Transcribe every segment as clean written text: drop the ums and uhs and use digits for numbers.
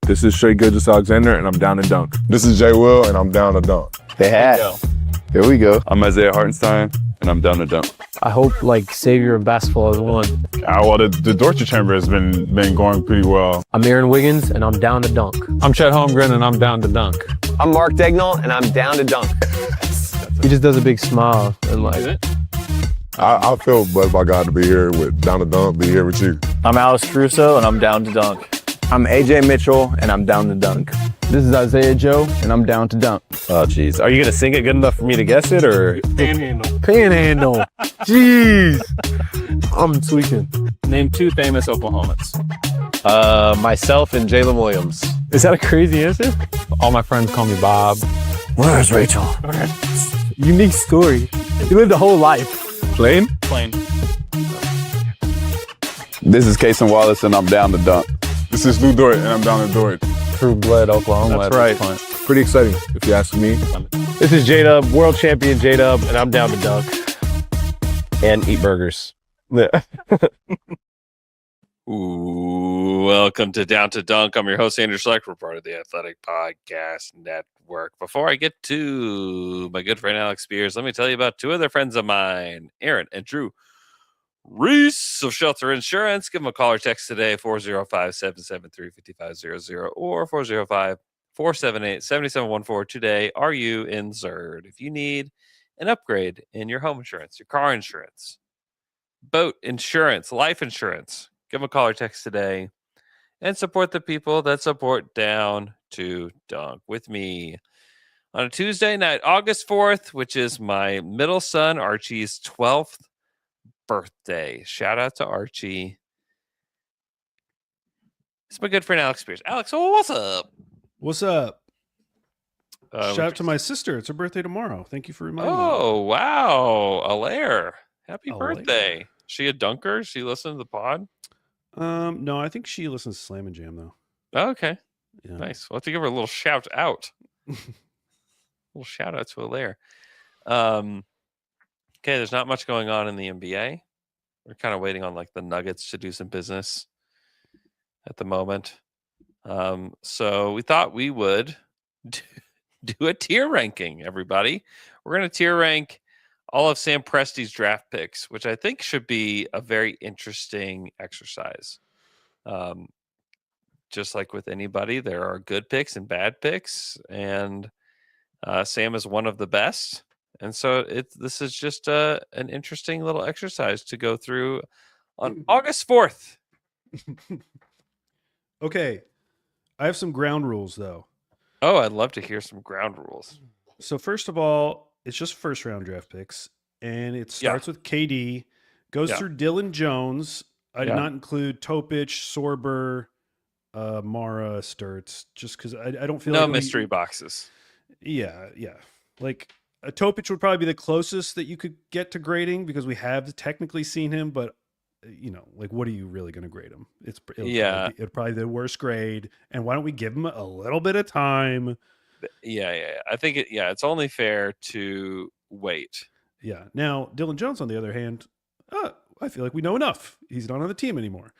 This is Shea Gilgeous-Alexander, and I'm down to dunk. This is Jay Will, and I'm down to dunk. They had. Here we go. I'm Isaiah Hartenstein, and I'm down to dunk. I hope savior of basketball has won. Well, the Dortcher Chamber has been going pretty well. I'm Aaron Wiggins, and I'm down to dunk. I'm Chet Holmgren, and I'm down to dunk. I'm Mark Dagnall, and I'm down to dunk. He just does a big smile and I feel blessed by God to be here with down to dunk, be here with you. I'm Alex Caruso, and I'm down to dunk. I'm AJ Mitchell, and I'm down to dunk. This is Isaiah Joe, and I'm down to dunk. Oh, jeez. Are you going to sing it good enough for me to guess it, or? Panhandle. Jeez. I'm tweaking. Name 2 famous Oklahomans. Myself and Jalen Williams. Is that a crazy answer? All my friends call me Bob. Where's Rachel? Unique story. You lived a whole life. Plain? Plain. This is Kason Wallace, and I'm down to dunk. This is Lou Dort, and I'm down to Dort. True blood Oklahoma. That's right. Pretty exciting, if you ask me. This is J-Dub, world champion J-Dub, and I'm down to dunk. And eat burgers. Ooh, welcome to Down to Dunk. I'm your host, Andrew Schlecht. We're part of the Athletic Podcast Network. Before I get to my good friend Alex Speers, let me tell you about 2 other friends of mine, Aaron and Drew Reese of Shelter Insurance. Give them a call or text today, 405-773-5500 or 405-478-7714 today. Are you insured? If you need an upgrade in your home insurance, your car insurance, boat insurance, life insurance, give them a call or text today and support the people that support Down to Dunk with me on a Tuesday night, August 4th, which is my middle son Archie's 12th birthday. Shout out to Archie. It's my good friend Alex Speers. Alex, what's up? What's up? Shout out to my sister. It's her birthday tomorrow. Thank you for reminding me. Oh, wow. Alaire. Happy Alaire. birthday. She a dunker? She listened to the pod? No, I think she listens to Slam and Jam, though. Oh, okay. Yeah. Nice. We'll have to give her a little shout out. Little shout out to Alaire. Okay, there's not much going on in the NBA. We're kind of waiting on the Nuggets to do some business at the moment. So we thought we would do a tier ranking, everybody. We're going to tier rank all of Sam Presti's draft picks, which I think should be a very interesting exercise. Just like with anybody, there are good picks and bad picks, and Sam is one of the best. And so this is just an interesting little exercise to go through on August 4th. Okay. I have some ground rules, though. Oh, I'd love to hear some ground rules. So first of all, it's just first-round draft picks, and it starts with KD, goes through Dylan Jones. I did not include Topic, Sorber, Mara, Sturts, just because I don't feel no mystery boxes. Yeah. A Topic would probably be the closest that you could get to grading because we have technically seen him, but what are you really going to grade him? It'll probably be the worst grade. And why don't we give him a little bit of time? Yeah. I think it's only fair to wait. Yeah. Now, Dylan Jones, on the other hand, I feel like we know enough. He's not on the team anymore.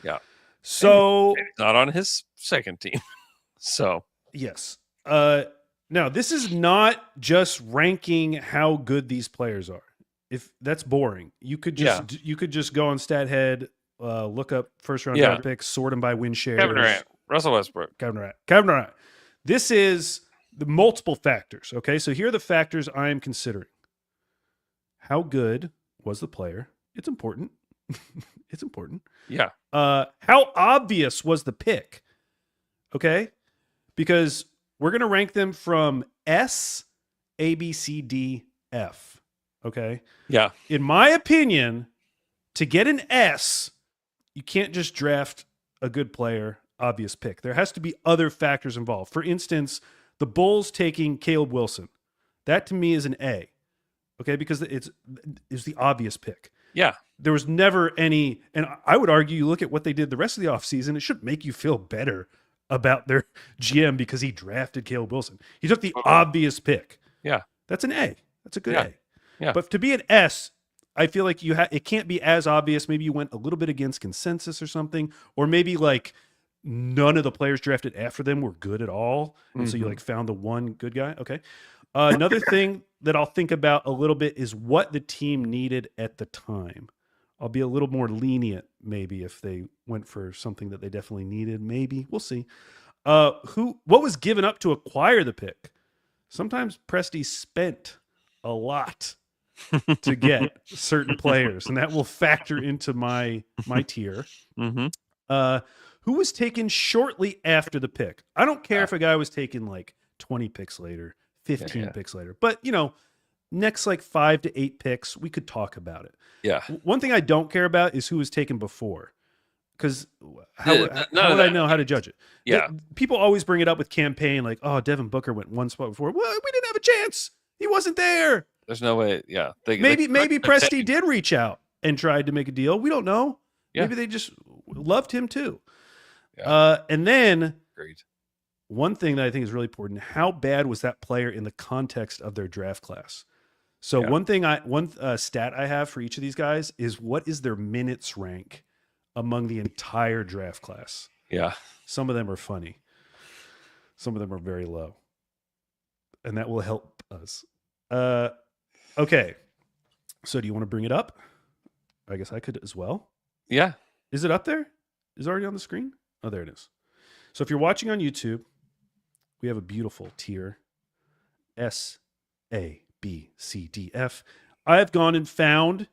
Yeah. So maybe not on his second team. So yes. Now, this is not just ranking how good these players are. If that's boring, you could just go on StatHead, look up first round draft picks, sort them by win shares. Kevin Durant, Russell Westbrook, Kevin Durant. This is the multiple factors. Okay, so here are the factors I am considering. How good was the player? It's important. It's important. Yeah. How obvious was the pick? Okay, because we're going to rank them from S, A, B, C, D, F. Okay? Yeah. In my opinion, to get an S, you can't just draft a good player, obvious pick. There has to be other factors involved. For instance, the Bulls taking Caleb Wilson. That to me is an A. Okay? Because it's the obvious pick. Yeah. There was never any, and I would argue you look at what they did the rest of the offseason, it should make you feel better about their GM because he drafted Caleb Wilson. He took the obvious pick. Yeah. That's an A. That's a good A. Yeah. But to be an S, I feel like it can't be as obvious. Maybe you went a little bit against consensus or something, or maybe none of the players drafted after them were good at all. And so you like found the one good guy. Okay. Another thing that I'll think about a little bit is what the team needed at the time. I'll be a little more lenient maybe if they went for something that they definitely needed. Maybe we'll see. What was given up to acquire the pick? Sometimes Presti spent a lot to get certain players, and that will factor into my tier. Who was taken shortly after the pick? I don't care if a guy was taken like 20 picks later, 15 picks later, but next like 5 to 8 picks, we could talk about it. Yeah. One thing I don't care about is who was taken before, because how would I know how to judge it? Yeah. People always bring it up with campaign, like, oh, Devin Booker went one spot before. Well, we didn't have a chance. He wasn't there. There's no way. Yeah. Maybe Presti did reach out and tried to make a deal. We don't know. Yeah. Maybe they just loved him too. Yeah. And then Great. one thing that I think is really important: how bad was that player in the context of their draft class? So one stat I have for each of these guys is what is their minutes rank among the entire draft class? Yeah. Some of them are funny. Some of them are very low. And that will help us. Okay. So do you want to bring it up? I guess I could as well. Yeah. Is it up there? Is it already on the screen? Oh, there it is. So if you're watching on YouTube, we have a beautiful tier. S, A, B, C, D, F. I have gone and found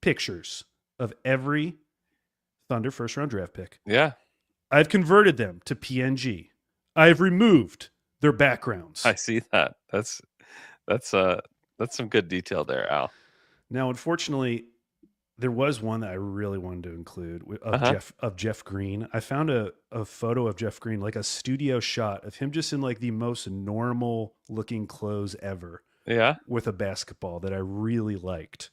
pictures of every Thunder first round draft pick. Yeah. I've converted them to PNG. I've removed their backgrounds. I see that. That's some good detail there, Al. Now, unfortunately, there was one that I really wanted to include of Jeff Green. I found a photo of Jeff Green, like a studio shot of him just in like the most normal looking clothes ever. Yeah. With a basketball that I really liked.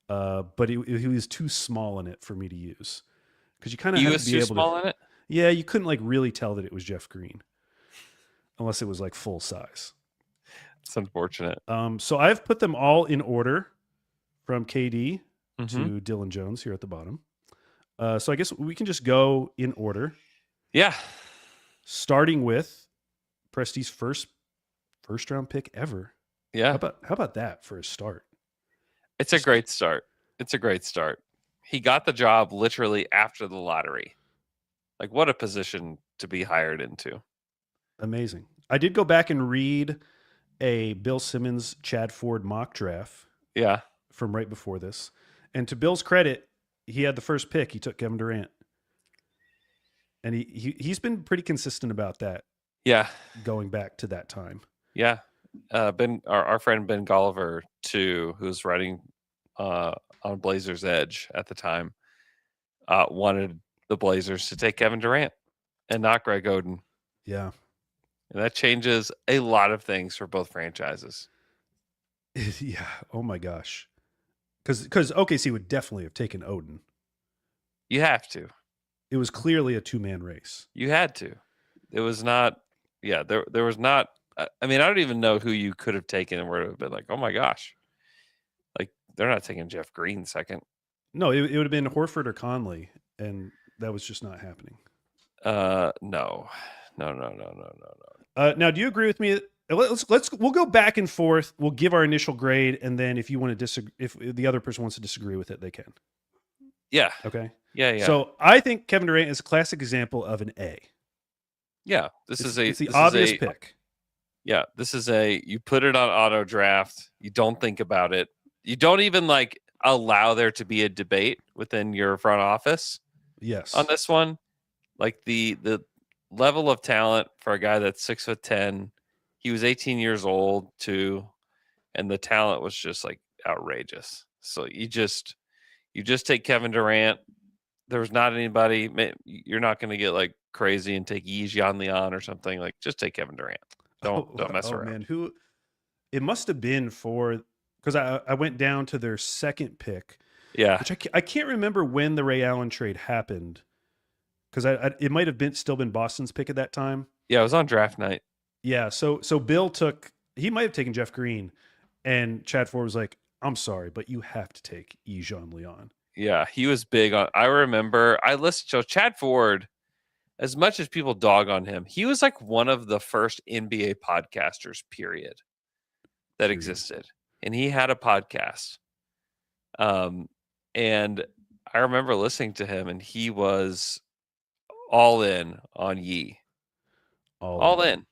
But he was too small in it for me to use. Because you kind of have to be able small in it? Yeah, you couldn't like really tell that it was Jeff Green. Unless it was like full size. It's unfortunate. So I've put them all in order from KD to Dylan Jones here at the bottom. So I guess we can just go in order. Yeah. Starting with Presti's first round pick ever. Yeah. How about that for a start? It's a great start. He got the job literally after the lottery. Like, what a position to be hired into. Amazing. I did go back and read a Bill Simmons, Chad Ford mock draft. Yeah. From right before this. And to Bill's credit, he had the first pick. He took Kevin Durant. And he's been pretty consistent about that. Yeah. Going back to that time. Yeah. Our friend Ben Golliver too, who was writing on Blazers Edge at the time, wanted the Blazers to take Kevin Durant and not Greg Oden. Yeah. And that changes a lot of things for both franchises. Yeah. Oh my gosh. Because OKC would definitely have taken Oden. You have to. It was clearly a 2-man race. You had to. It was not. Yeah. There was not. I mean, I don't even know who you could have taken and where it would have been like, oh my gosh. Like, they're not taking Jeff Green second. No, it would have been Horford or Conley, and that was just not happening. No. Now, do you agree with me? We'll go back and forth. We'll give our initial grade, and then if you want to disagree, if the other person wants to disagree with it, they can. Yeah. Okay. Yeah. So I think Kevin Durant is a classic example of an A. Yeah. It's the obvious pick. Yeah, this is you put it on auto draft. You don't think about it. You don't even like allow there to be a debate within your front office. Yes. On this one, like the level of talent for a guy that's 6'10", he was 18 years old too, and the talent was just like outrageous. So you just take Kevin Durant. There was not anybody. You're not going to get like crazy and take Yijian Leon or something. Like, just take Kevin Durant. Don't mess around. Man, it must have been because I went down to their second pick. Yeah, which I can't remember when the Ray Allen trade happened, because it might have still been Boston's pick at that time. Yeah, it was on draft night. Yeah, so Bill he might have taken Jeff Green, and Chad Ford was like, "I'm sorry, but you have to take Yijian Leon." Yeah, he was big on. I remember I listened to Chad Ford. as much as people dog on him, he was like one of the first NBA podcasters, period, that existed. And he had a podcast. And I remember listening to him, and he was all in on Yee. All in.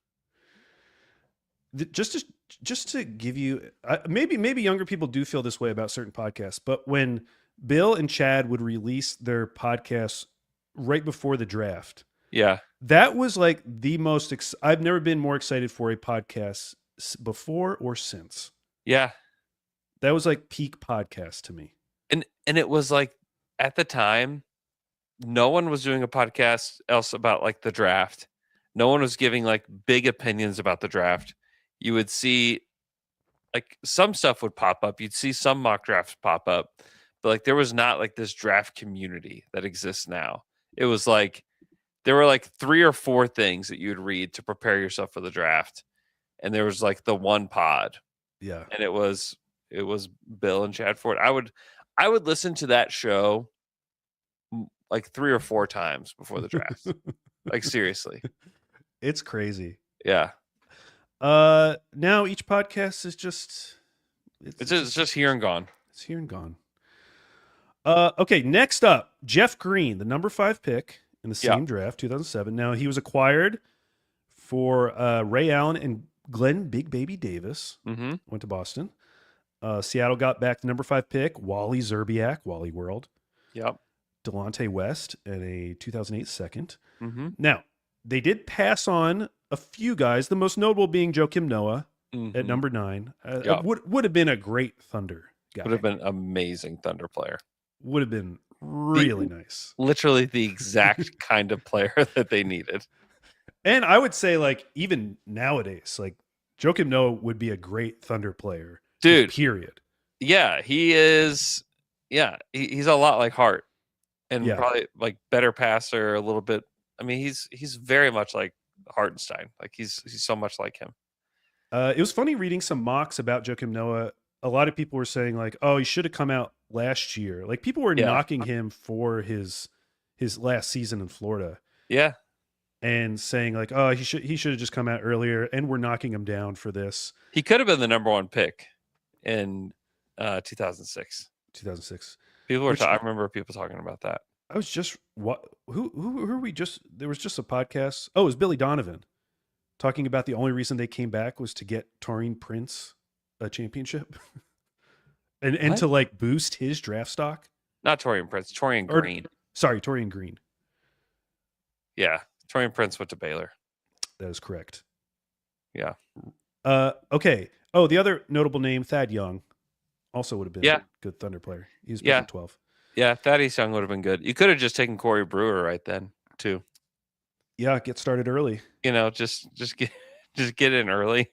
Just to give you, maybe younger people do feel this way about certain podcasts, but when Bill and Chad would release their podcasts right before the draft, yeah, that was like the most. I've never been more excited for a podcast before or since. Yeah, that was like peak podcast to me. And it was like at the time, no one was doing a podcast else about like the draft. No one was giving like big opinions about the draft. You would see like some stuff would pop up. You'd see some mock drafts pop up, but like there was not like this draft community that exists now. It was like there were like 3 or 4 things that you would read to prepare yourself for the draft. And there was like the one pod. Yeah. And it was Bill and Chad Ford. I would listen to that show like 3 or 4 times before the draft. Like seriously. It's crazy. Yeah. Now each podcast is just it's just here and gone. It's here and gone. Okay, next up, Jeff Green, the number 5 pick in the same draft, 2007. Now he was acquired for Ray Allen and Glenn Big Baby Davis. Mm-hmm. Went to Boston. Seattle got back the number 5 pick, Wally Zerbiak, Wally World. Yep. Delonte West and a 2008 second. Mm-hmm. Now, they did pass on a few guys, the most notable being Joakim Noah at number 9. Would have been a great Thunder guy. Would have been amazing Thunder player. Would have been really nice. Literally the exact kind of player that they needed. And I would say, like, even nowadays, like, Joakim Noah would be a great Thunder player. Dude. Period. Yeah, he is. Yeah, he's a lot like Hart. And probably like better passer a little bit. I mean, he's very much like Hartenstein. Like he's so much like him. It was funny reading some mocks about Joakim Noah. A lot of people were saying like, "Oh, he should have come out last year." Like people were knocking him for his last season in Florida. Yeah, and saying like, "Oh, he should have just come out earlier." And we're knocking him down for this. He could have been the number 1 pick in 2006. 2006. People were. I remember people talking about that. I was just who are we just? There was just a podcast. Oh, it was Billy Donovan talking about the only reason they came back was to get Taurean Prince a championship, and to like boost his draft stock. Not Taurean Prince, Taurean Green. Sorry, Taurean Green. Yeah, Taurean Prince went to Baylor. That is correct. Yeah. Okay. Oh, the other notable name, Thad Young, also would have been a good Thunder player. He was picked at 12. Yeah, Thaddeus Young would have been good. You could have just taken Corey Brewer right then, too. Yeah, get started early. You know, just get in early.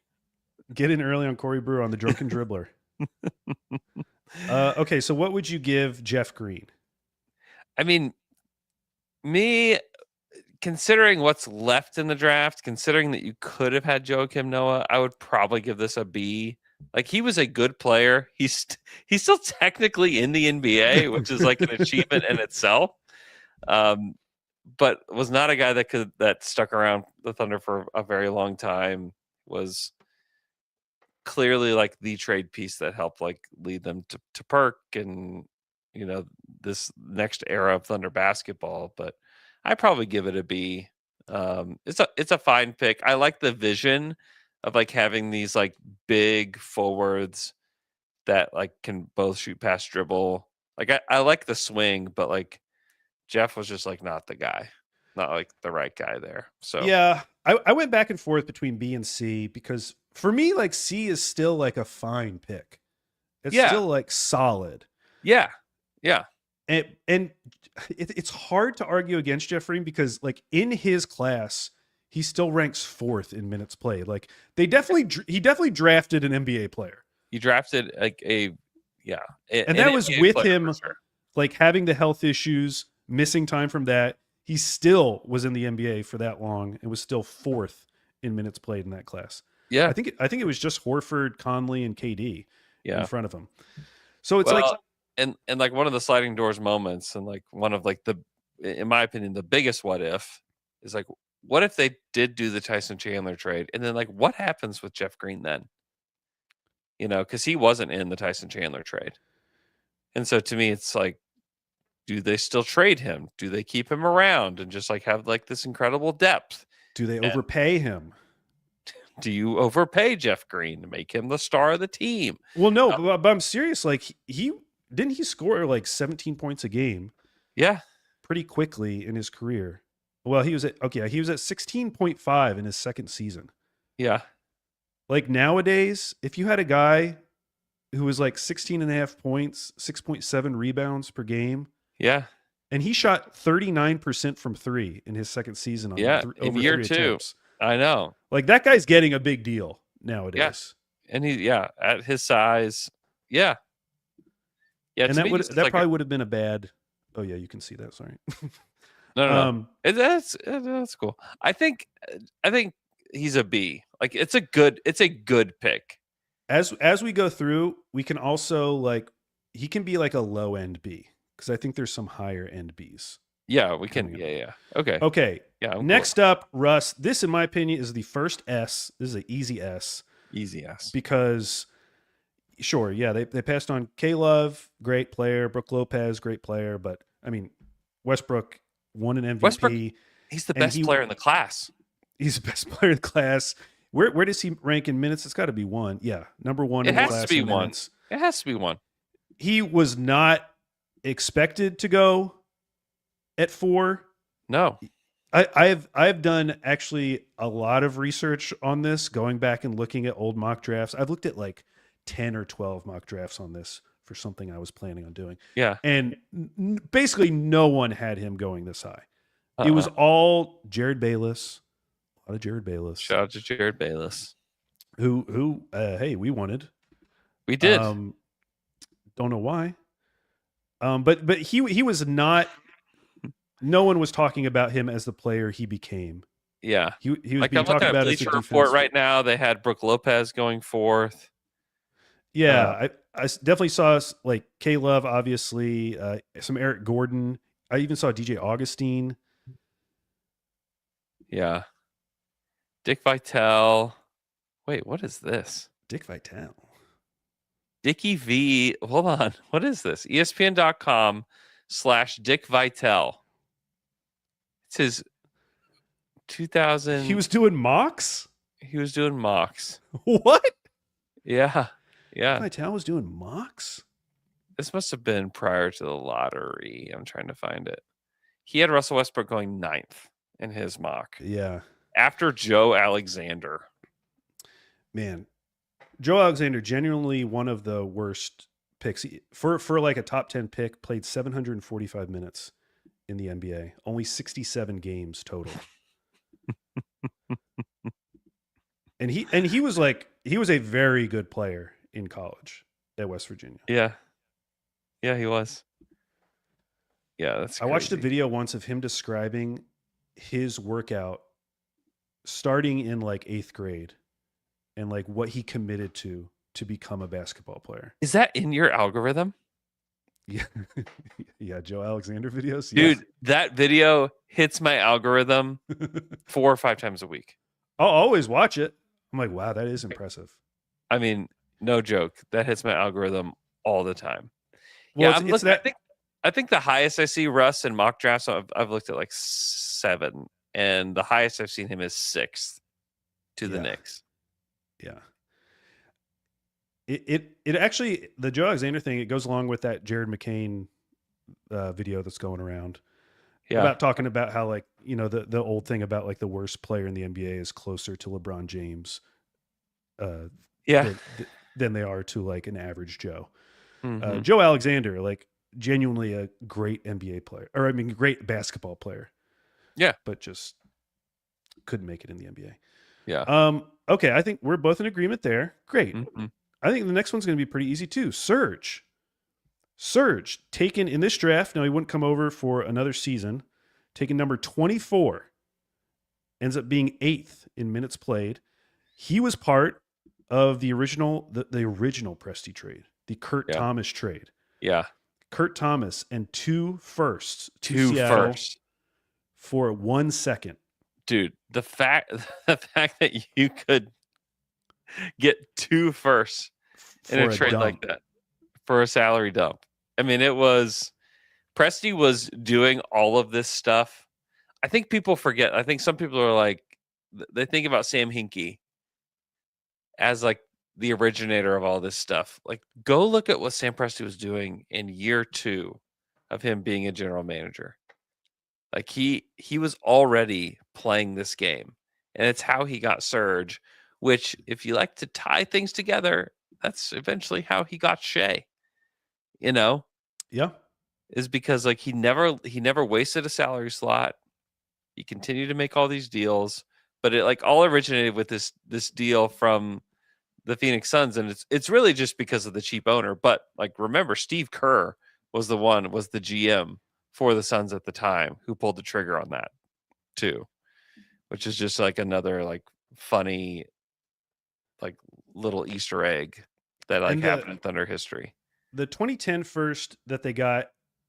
Get in early on Corey Brewer on the drunken dribbler. Okay, so what would you give Jeff Green? I mean, me considering what's left in the draft, considering that you could have had Joakim Noah, I would probably give this a B. Like he was a good player. He's still technically in the NBA, which is like an achievement in itself. But was not a guy that stuck around the Thunder for a very long time. Was clearly like the trade piece that helped like lead them to Perk and this next era of Thunder basketball. But I probably give it a B. It's a fine pick. I like the vision of like having these like big forwards that like can both shoot, pass, dribble. Like I like the swing, but like Jeff was just like not the guy, not like the right guy there. So yeah, I went back and forth between B and C because for me, like C is still like a fine pick. It's still like solid. Yeah. Yeah. And it's hard to argue against Jeff Green because like in his class, he still ranks 4th in minutes played. Like he definitely drafted an NBA player. He drafted like and that was NBA with him like having the health issues, missing time from that. He still was in the NBA for that long and was still 4th in minutes played in that class. Yeah. I think it was just Horford, Conley, and KD in front of him. So it's and like one of the sliding doors moments and like one of like in my opinion, the biggest what if is like, what if they did do the Tyson Chandler trade? And then, like, what happens with Jeff Green then? Because he wasn't in the Tyson Chandler trade. And so to me, it's like, do they still trade him? Do they keep him around and just like have like this incredible depth? Do they overpay him? Do you overpay Jeff Green to make him the star of the team? Well, no, but I'm serious. Like he score like 17 points a game? Yeah, pretty quickly in his career. Well, he was at 16.5 in his second season. Yeah. Like nowadays, if you had a guy who was like 16 and a half points, 6.7 rebounds per game. Yeah. And he shot 39% from 3 in his second season. In year 2. Attempts. I know. Like that guy's getting a big deal nowadays. Yeah. And at his size. Yeah. Yeah. And that probably would have been a bad. Oh yeah, you can see that. Sorry. No. That's cool. I think he's a B. Like it's a good pick. As we go through, we can also like he can be like a low end B because I think there's some higher end Bs. Yeah, we can. Yeah. Okay. Yeah. Next up, Russ. This, in my opinion, is the first S. This is an easy S. Easy S. Because, sure, yeah, they passed on K-Love, great player. Brook Lopez, great player. But I mean, Westbrook won an MVP. Westbrook, he's the best player in the class. He's the best player in the class. Where does he rank in minutes? It's got to be 1. Yeah, number 1 in the class. It has to be 1. Minutes. It has to be 1. He was not expected to go at 4. No. I've done actually a lot of research on this, going back and looking at old mock drafts. I've looked at like 10 or 12 mock drafts on this for something I was planning on doing. Yeah. And basically no one had him going this high. It was all Jared Bayless. A lot of Jared Bayless. Shout out to Jared Bayless. Who hey, we wanted. We did. Don't know why. But he was not. No one was talking about him as the player he became. Yeah, he was like being I'm looking talked at about as Bleacher a Report right now. They had Brook Lopez going 4th. Yeah, I definitely saw like K-Love, obviously, some Eric Gordon. I even saw DJ Augustine. Yeah, Dick Vitale. Wait, what is this? Dick Vitale. Dickie V. Hold on. What is this? ESPN.com/Dick Vitale. It's his 2000. He was doing mocks? He was doing mocks. What? Yeah. Dick Vitale was doing mocks? This must have been prior to the lottery. I'm trying to find it. He had Russell Westbrook going 9th in his mock. Yeah. After Joe Alexander. Man, Joe Alexander, genuinely one of the worst picks. For like a top 10 pick, played 745 minutes in the NBA. Only 67 games total. and he was a very good player in college at West Virginia. Yeah. Yeah, he was. Yeah, that's crazy. I watched a video once of him describing his workout starting in like 8th grade and like what he committed to become a basketball player. Is that in your algorithm? Yeah. Yeah, Joe Alexander videos. Dude, that video hits my algorithm 4 or 5 times a week. I'll always watch it. I'm like, wow, that is impressive. I mean, no joke. That hits my algorithm all the time. Well, yeah, I think the highest I see Russ in mock drafts, I've looked at like 7, and the highest I've seen him is 6th to the Knicks. Yeah. It actually, the Joe Alexander thing, it goes along with that Jared McCain video that's going around. Yeah. About talking about how, like, you know, the old thing about like the worst player in the NBA is closer to LeBron James than they are to like an average Joe. Mm-hmm. Joe Alexander, like, genuinely a great NBA player, or I mean, great basketball player. Yeah. But just couldn't make it in the NBA. Yeah. Okay. I think we're both in agreement there. Great. Mm-hmm. I think the next one's going to be pretty easy too. Serge taken in this draft. Now he wouldn't come over for another season. Taken number 24, ends up being 8th in minutes played. He was part of the original Presti trade, the Kurt Thomas trade. Yeah. Kurt Thomas and 2 firsts to 2 Seattle firsts for 1 second dude, the fact that you could get 2 firsts in For a a trade dump. like that for a salary dump. I mean, it was Presti was doing all of this stuff. I think people forget. I think some people are like, they think about Sam Hinkie as like the originator of all this stuff. Like, go look at what Sam Presti was doing in year 2 of him being a general manager. Like he was already playing this game, and it's how he got Surge. Which, if you like to tie things together, that's eventually how he got Shea. You know, Yeah. is because like he never wasted a salary slot. He continued to make all these deals, but it like all originated with this deal from the Phoenix Suns, and it's really just because of the cheap owner. But like, remember, Steve Kerr was the GM for the Suns at the time who pulled the trigger on that too, which is just like another like funny like little Easter egg that like happened in Thunder history. The 2010 first that they got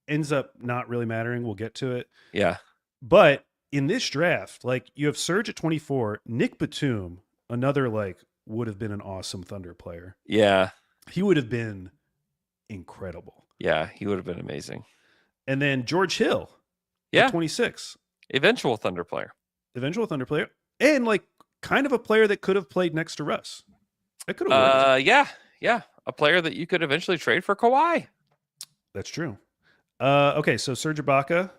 ends up not really mattering. We'll get to it. Yeah. But in this draft, like you have Serge at 24, Nick Batum, another like would have been an awesome Thunder player. Yeah. He would have been incredible. Yeah, he would have been amazing. And then George Hill, yeah, at 26. Eventual Thunder player. And like kind of a player that could have played next to Russ. It could have worked. Yeah. A player that you could eventually trade for Kawhi. That's true. Okay, so Serge Ibaka,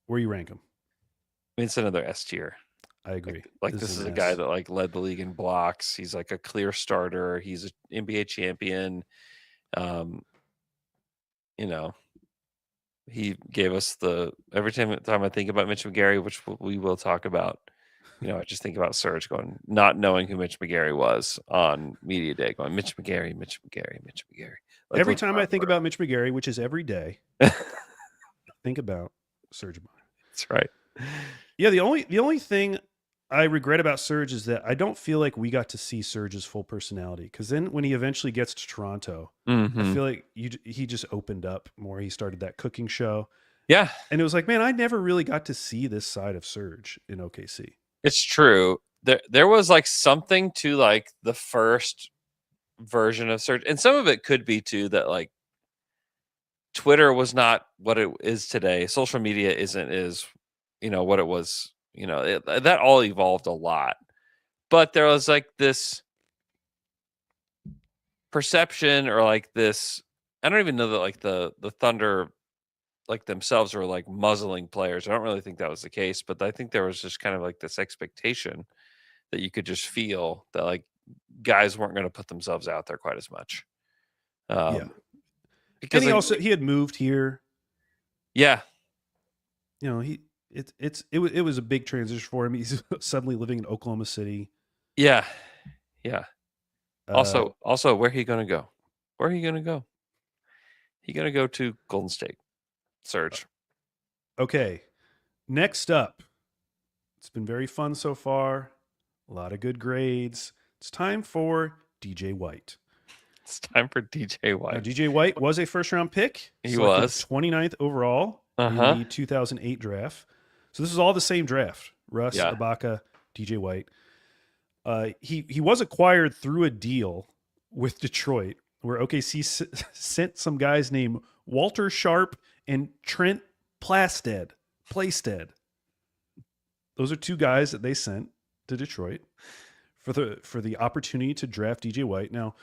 where you rank him? I mean, it's another S tier. I agree. Like this is a guy that like led the league in blocks. He's like a clear starter. He's an NBA champion. You know, he gave us every time I think about Mitch McGary, which we will talk about. You know, I just think about Serge not knowing who Mitch McGary was on media day, going Mitch McGary. Like, every time I think about Mitch McGary, which is every day, think about Serge Ibaka. That's right. Yeah, the only thing I regret about Serge is that I don't feel like we got to see Serge's full personality. Because then when he eventually gets to Toronto, I feel like he just opened up more. He started that cooking show. Yeah. And it was like, man, I never really got to see this side of Serge in OKC. It's true. There was like something to like the first version of Serge. And some of it could be too that like Twitter was not what it is today. Social media is what it was. That all evolved a lot. But there was like this perception or like this, I don't even know that like the Thunder like themselves were like muzzling players. I don't really think that was the case, but I think there was just kind of like this expectation that you could just feel that like guys weren't going to put themselves out there quite as much. Because he had moved here. Yeah. It was a big transition for him. He's suddenly living in Oklahoma City. Yeah. Yeah. Also, where are he going to go? He going to go to Golden State. Serge. Okay. Next up. It's been very fun so far. A lot of good grades. It's time for DJ White. It's time for DJ White. Now, DJ White was a first-round pick. He was 29th overall in the 2008 draft. So this is all the same draft. Russ, Ibaka, DJ White. He was acquired through a deal with Detroit where OKC sent some guys named Walter Sharp and Trent Plastead. Those are two guys that they sent to Detroit for the opportunity to draft DJ White. Now,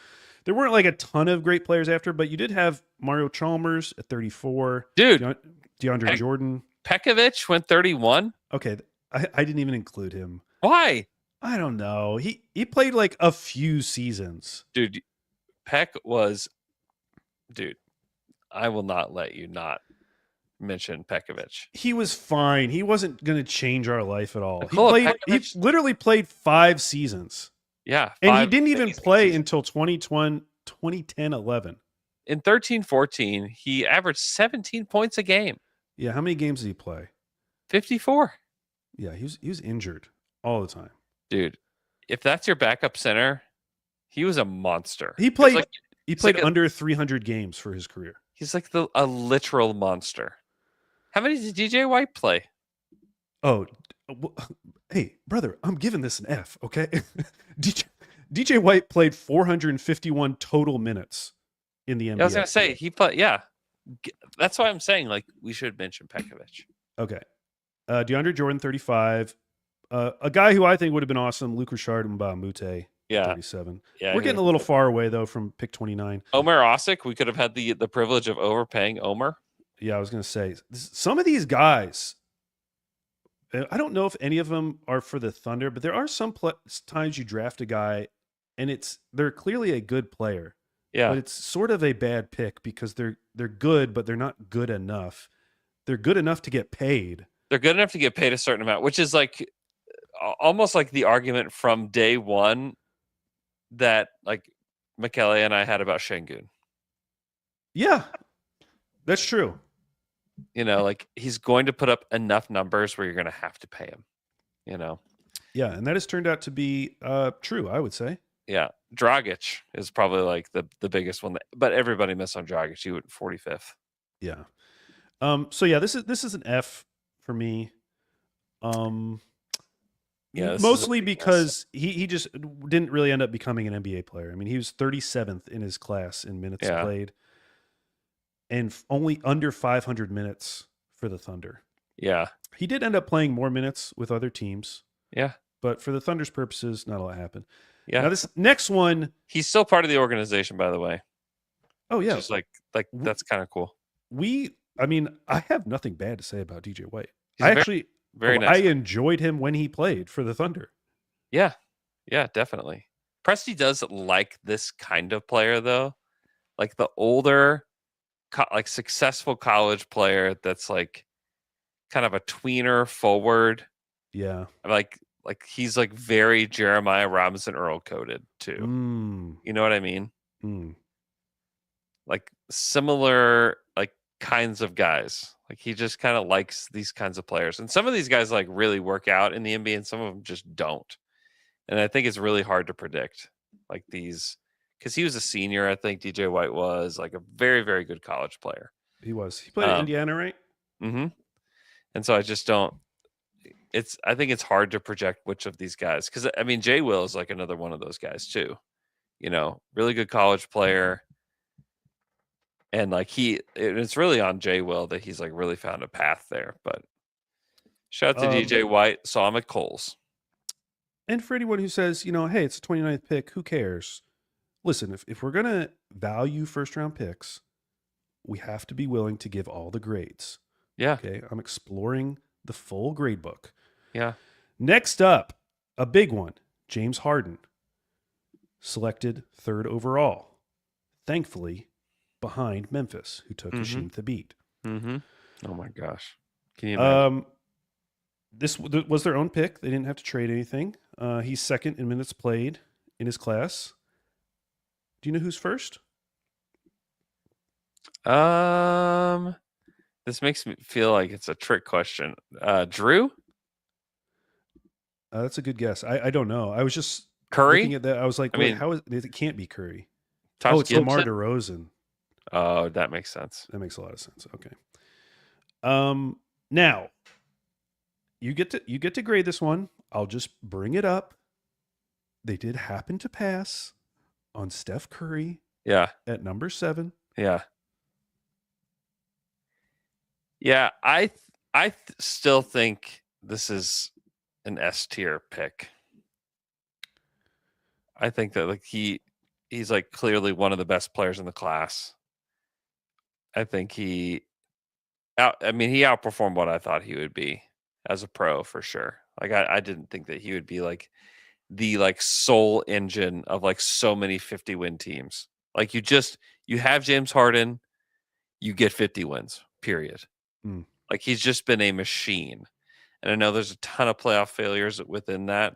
there weren't like a ton of great players after, but you did have Mario Chalmers at 34. Dude. DeAndre Jordan. Pekovic went 31. Okay. I didn't even include him. Why? I don't know. He played like a few seasons. Dude, I will not let you not mention Pekovic. He was fine. He wasn't going to change our life at all. He literally played 5 seasons. Yeah. And he didn't even play until 2010-11. In 13-14, he averaged 17 points a game. Yeah, how many games did he play? 54. Yeah, he was injured all the time. Dude, if that's your backup center, he was a monster. He played under 300 games for his career. He's like a literal monster. How many did DJ White play? Oh, Hey, brother, I'm giving this an F, okay? DJ White played 451 total minutes in the NBA. I was gonna say he played. Yeah, that's why I'm saying like we should mention Pekovic. Okay. DeAndre Jordan, 35. A guy who I think would have been awesome, Luke Richard Mbamute, Yeah, 37. yeah. We're getting a little far away though from pick 29. Omer Osik, we could have had the privilege of overpaying Omer. Yeah, I was gonna say some of these guys. I don't know if any of them are for the Thunder, but there are some times you draft a guy, and they're clearly a good player. Yeah, but it's sort of a bad pick because they're good, but they're not good enough. They're good enough to get paid. They're good enough to get paid a certain amount, which is like almost like the argument from day one that like Michele and I had about Şengün. Yeah, that's true. You know, like he's going to put up enough numbers where you're going to have to pay him. You know. Yeah, and that has turned out to be true, I would say. Yeah, Dragic is probably like the biggest one, but everybody missed on Dragic. He went 45th. Yeah. So yeah, this is an F for me. Yeah, mostly because he just didn't really end up becoming an NBA player. I mean, he was 37th in his class in minutes played, and only under 500 minutes for the Thunder. Yeah, he did end up playing more minutes with other teams. Yeah, but for the Thunder's purposes, not a lot happened. Yeah. Now this next one, he's still part of the organization, by the way. Oh yeah, just like that's kind of cool. I mean, I have nothing bad to say about DJ White. He's very nice. I enjoyed him when he played for the Thunder. Yeah, definitely. Presti does like this kind of player, though, like the older, like successful college player that's like kind of a tweener forward. Yeah, like he's like very Jeremiah Robinson Earl coded too. You know what I mean? Like similar like kinds of guys. Like he just kind of likes these kinds of players. And some of these guys like really work out in the NBA and some of them just don't. And I think it's really hard to predict like these because he was a senior. I think DJ White was like a very, very good college player. He was. He played at Indiana, right? Mm-hmm. And so I just don't. I think it's hard to project which of these guys because I mean Jay Will is like another one of those guys too. You know, really good college player. And like it's really on Jay Will that he's like really found a path there. But shout out to DJ White. Saw him at Kohl's. And for anyone who says, you know, hey, it's a 29th pick, who cares? Listen, if we're going to value first round picks, we have to be willing to give all the grades. Yeah. Okay. I'm exploring the full grade book. Yeah. Next up, a big one. James Harden, selected 3rd overall. Thankfully, behind Memphis, who took Hasheem Thabeet. Oh my gosh. Can you imagine? This was their own pick. They didn't have to trade anything. He's 2nd in minutes played in his class. Do you know who's first? This makes me feel like it's a trick question. Drew? That's a good guess. I don't know. I was just Curry looking at that. I was like, wait, how is it? Can't be Curry. It's Lamar DeRozan. Oh, that makes sense. That makes a lot of sense. Okay. Now you get to grade this one. I'll just bring it up. They did happen to pass on Steph Curry. Yeah. At number 7. Yeah. Yeah, I still think this is an S tier pick. I think that like he's like clearly one of the best players in the class. I think he outperformed what I thought he would be as a pro for sure. Like I didn't think that he would be like the like sole engine of like so many 50-win teams. Like you have James Harden, you get 50 wins, period. Like he's just been a machine. And I know there's a ton of playoff failures within that.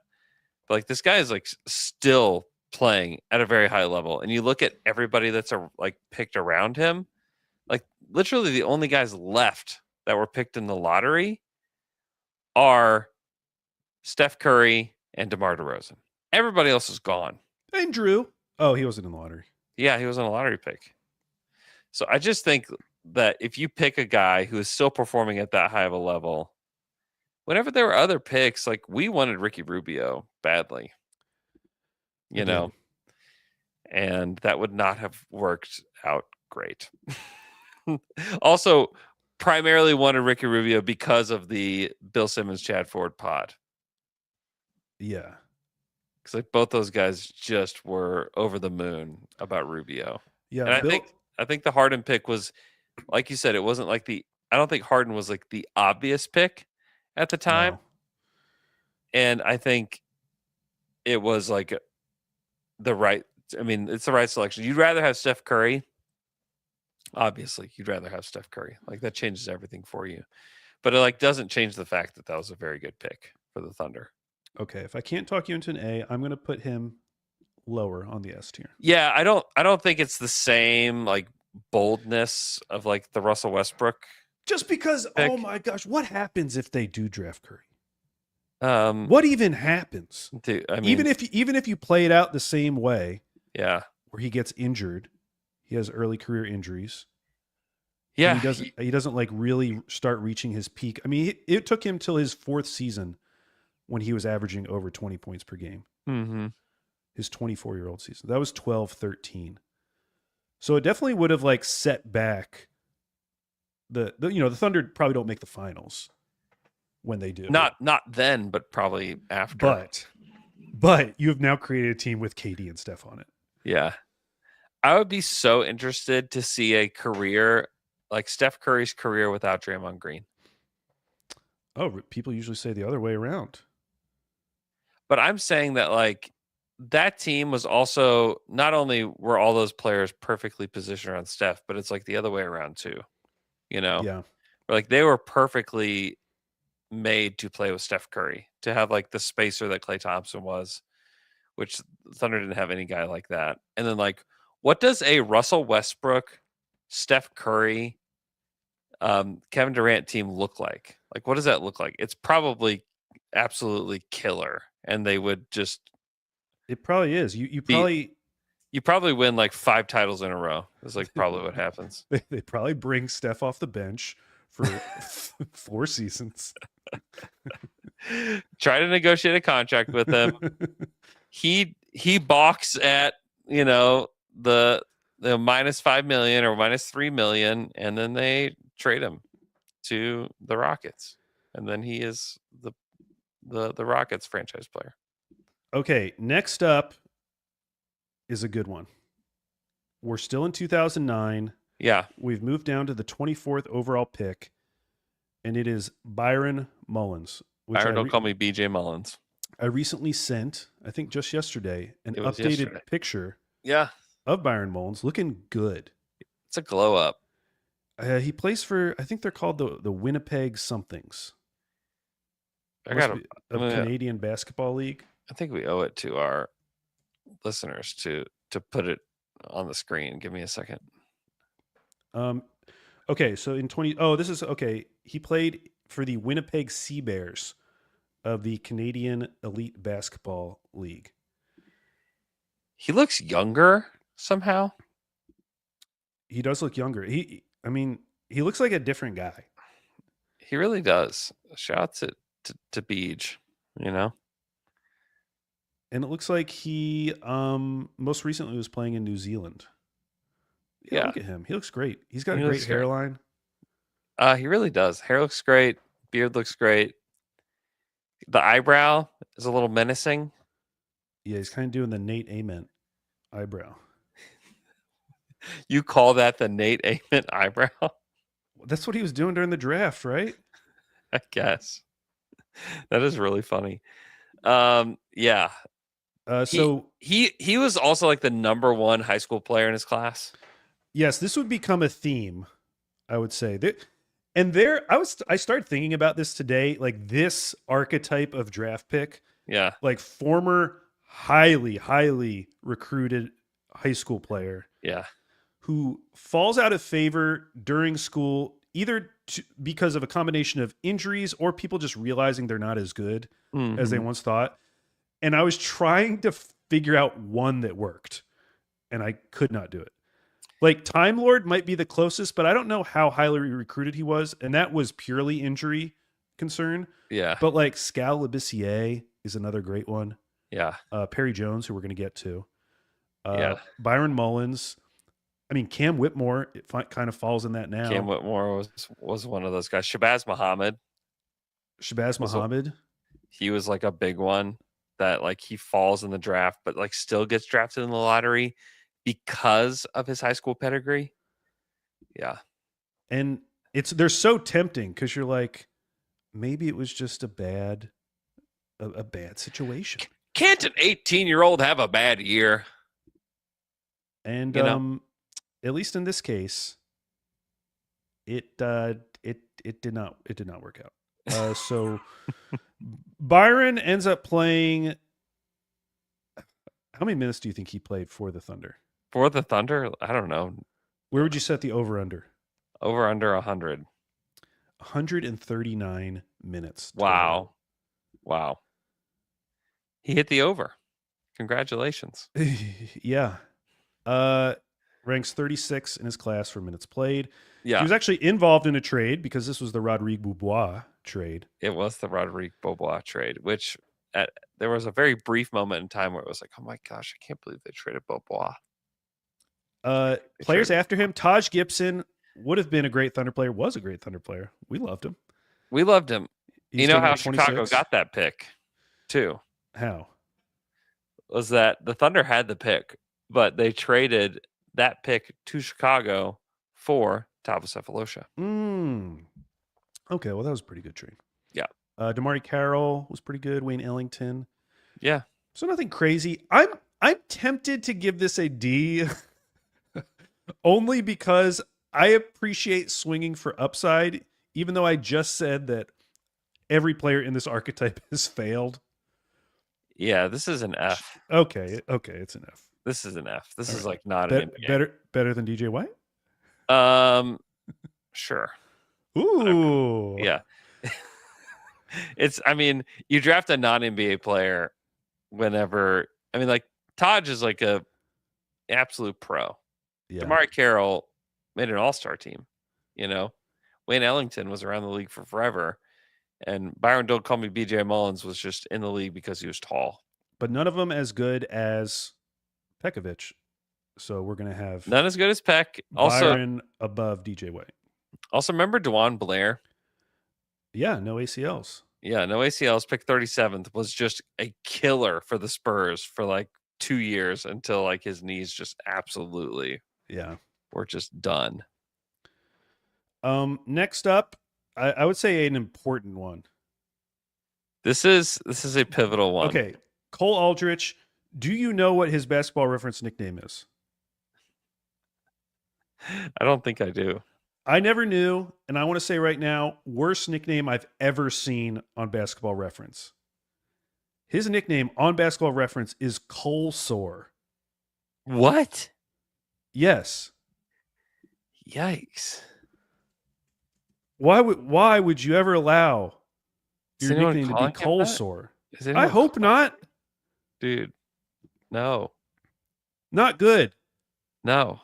But like this guy is like still playing at a very high level. And you look at everybody that's like picked around him, like literally the only guys left that were picked in the lottery are Steph Curry and DeMar DeRozan. Everybody else is gone. And Drew. Oh, he wasn't in the lottery. Yeah, he was on a lottery pick. So I just think that if you pick a guy who is still performing at that high of a level, whenever there were other picks, like we wanted Ricky Rubio badly, you know, and that would not have worked out great. Also, primarily wanted Ricky Rubio because of the Bill Simmons, Chad Ford pod. Yeah. Because like both those guys just were over the moon about Rubio. Yeah. And I think the Harden pick was, like you said, it wasn't like I don't think Harden was like the obvious pick at the time. No. And I think it was like it's the right selection. You'd rather have Steph Curry. Obviously, you'd rather have Steph Curry. Like that changes everything for you. But it like doesn't change the fact that was a very good pick for the Thunder. Okay, if I can't talk you into an A, I'm going to put him lower on the S tier. Yeah, I don't think it's the same like boldness of like the Russell Westbrook. Just because, pick. Oh my gosh, what happens if they do draft Curry? What even happens? Dude, I mean, even if you play it out the same way, yeah, where he gets injured, he has early career injuries. Yeah, he doesn't like really start reaching his peak. I mean, it took him till his 4th season when he was averaging over 20 points per game. Mm-hmm. His 24-year-old season. That was 12-13. So it definitely would have like set back the Thunder probably don't make the finals when they do. Not then, but probably after. But you have now created a team with KD and Steph on it. Yeah. I would be so interested to see a career like Steph Curry's career without Draymond Green. Oh, people usually say the other way around. But I'm saying that like that team was also not only were all those players perfectly positioned around Steph, but it's like the other way around too. You know? Yeah. Like they were perfectly made to play with Steph Curry, to have like the spacer that Klay Thompson was, which Thunder didn't have any guy like that. And then like, what does a Russell Westbrook, Steph Curry, Kevin Durant team look like? Like, what does that look like? It's probably absolutely killer. And they would just. It probably is. You probably win like 5 titles in a row. Is like probably what happens. They probably bring Steph off the bench for 4 seasons. Try to negotiate a contract with him. He balks at the minus $5 million or minus $3 million, and then they trade him to the Rockets, and then he is the Rockets franchise player. Okay, next up is a good one. We're still in 2009. Yeah, we've moved down to the 24th overall pick, and it is Byron Mullins. Byron, don't call me BJ Mullins. I recently sent, I think just yesterday, an updated picture. Yeah. Of Byron Mullins, looking good. It's a glow up. He plays for, I think they're called the Winnipeg somethings. A Canadian Basketball League. I think we owe it to our listeners to put it on the screen. Give me a second. Okay, so he played for the Winnipeg Sea Bears of the Canadian Elite Basketball League. He looks younger somehow. He does look younger. He looks like a different guy. He really does. Shouts it to Beej, And it looks like he most recently was playing in New Zealand. Yeah, look at him. He looks great. He's got a great hairline. He really does. Hair looks great. Beard looks great. The eyebrow is a little menacing. Yeah, he's kind of doing the Nate Ament eyebrow. You call that the Nate Ament eyebrow? That's what he was doing during the draft, right? I guess. That is really funny. Yeah. So he was also like the number 1 high school player in his class. Yes, this would become a theme, I would say. I started thinking about this today, like this archetype of draft pick. Yeah. Like former highly, highly recruited high school player. Yeah. Who falls out of favor during school, either because of a combination of injuries or people just realizing they're not as good as they once thought. And I was trying to figure out one that worked, and I could not do it. Like Time Lord might be the closest, but I don't know how highly recruited he was. And that was purely injury concern. Yeah. But like Scal Labissiere is another great one. Yeah. Perry Jones, who we're going to get to. Yeah. Byron Mullins. I mean, Cam Whitmore, kind of falls in that now. Cam Whitmore was one of those guys. Shabazz Muhammad. He was like a big one that like he falls in the draft, but like still gets drafted in the lottery because of his high school pedigree. Yeah. And they're so tempting because you're like, maybe it was just a bad situation. Can't an 18-year-old have a bad year? And at least in this case, it did not work out. So Byron ends up playing. How many minutes do you think he played for the Thunder? For the Thunder, I don't know. Where would you set the over under? Over under 100. 139 minutes. Wow. He hit the over. Congratulations. Yeah. Ranks 36 in his class for minutes played. Yeah. He was actually involved in a trade because this was the Rodrigue Beaubois trade. It was the Rodrigue Beaubois trade, which there was a very brief moment in time where it was like, oh my gosh, I can't believe they traded Beaubois. Players after him, Taj Gibson would have been a great Thunder player, was a great Thunder player. We loved him. You know how Chicago got that pick, too? How? Was that the Thunder had the pick, but they traded that pick to Chicago for Tabasefolosha. Okay, well, that was a pretty good trade. Yeah. Damari Carroll was pretty good. Wayne Ellington. Yeah. So nothing crazy. I'm tempted to give this a D only because I appreciate swinging for upside, even though I just said that every player in this archetype has failed. Yeah, this is an F. Okay, it's an F. This is an F. This is like not an NBA. Better than DJ White? Sure. Ooh. Yeah. I mean, you draft a non-NBA player whenever, I mean, like Taj is like a absolute pro. Yeah. Damari Carroll made an all-star team, you know. Wayne Ellington was around the league for forever. And Byron Don't Call Me BJ Mullins was just in the league because he was tall. But none of them as good as Pekovic. So we're going to have none as good as Peck. Byron above DJ White. Also, remember DeJuan Blair? Yeah, no ACLs. Yeah, no ACLs. Pick 37th was just a killer for the Spurs for like 2 years until like his knees just absolutely were just done. Next up, I would say an important one. This is a pivotal one. Okay, Cole Aldrich. Do you know what his Basketball Reference nickname is? I don't think I do. I never knew, and I want to say right now, worst nickname I've ever seen on Basketball Reference. His nickname on Basketball Reference is Cole Sore. What? Yes. Yikes. Why would you ever allow your nickname to be Cole Sore? I hope not. Dude, no. Not good. No.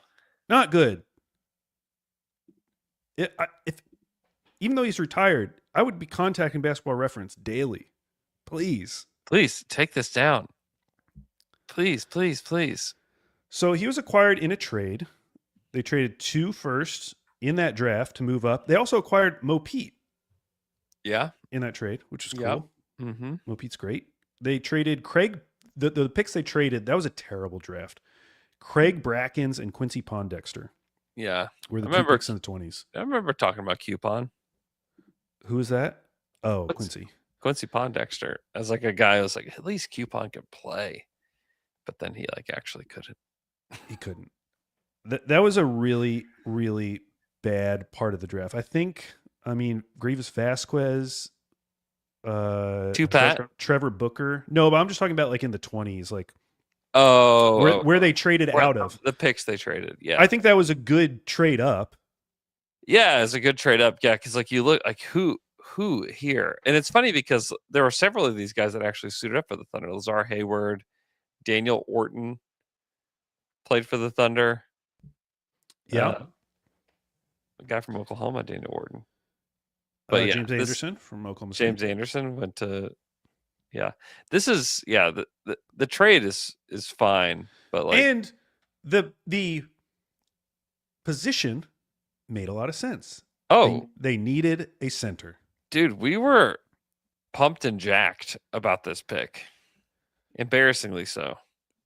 Not good. Even though he's retired, I would be contacting Basketball Reference daily. Please take this down. Please. So he was acquired in a trade. They traded 2 firsts in that draft to move up. They also acquired Mo Pete. Yeah. In that trade, which is cool. Yep. Mm-hmm. Mo Pete's great. They traded Craig. The picks they traded, that was a terrible draft. Craig Brackens and Quincy Pondexter. Yeah. Were the 2 picks in the 20s. I remember talking about Coupon. Who is that? Oh, Quincy. Quincy Pondexter. As like a guy who was like, at least Coupon could play. But then he like actually couldn't. He couldn't. That was a really, really bad part of the draft. I mean, Grievous Vasquez, Tupat, Trevor Booker. No, but I'm just talking about like in the 20s, like where they traded out of the picks they traded. Yeah, I think that was a good trade up. Yeah, it's a good trade up. Yeah, because like you look like who here, and it's funny because there were several of these guys that actually suited up for the Thunder. Lazar Hayward, Daniel Orton played for the Thunder. Yeah, a guy from Oklahoma, Daniel Orton. But yeah, James Anderson from Oklahoma State. James Anderson went to. Yeah, this is the trade is fine, but like And the position made a lot of sense. They needed a center. Dude, we were pumped and jacked about this pick. Embarrassingly so.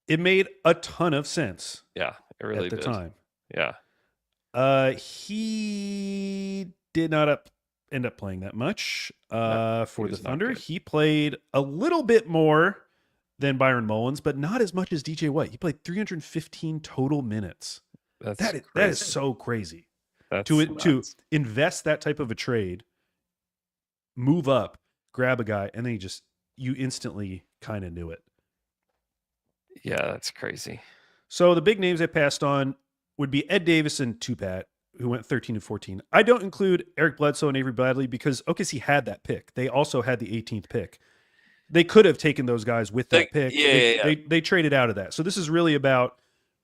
It made a ton of sense. Yeah, it really at the did. time. Yeah. He did not end up playing that much for the was not Thunder. good. He played a little bit more than Byron Mullins, but not as much as DJ White. He played 315 total minutes. That is so crazy. That's To nuts. invest that type of a trade, move up, grab a guy, and then you instantly kind of knew it. Yeah, that's crazy. So the big names I passed on would be Ed Davis and Tupat, who went 13 and 14. I don't include Eric Bledsoe and Avery Bradley because OKC had that pick. They also had the 18th pick. They could have taken those guys with that pick. They traded out of that. So this is really about,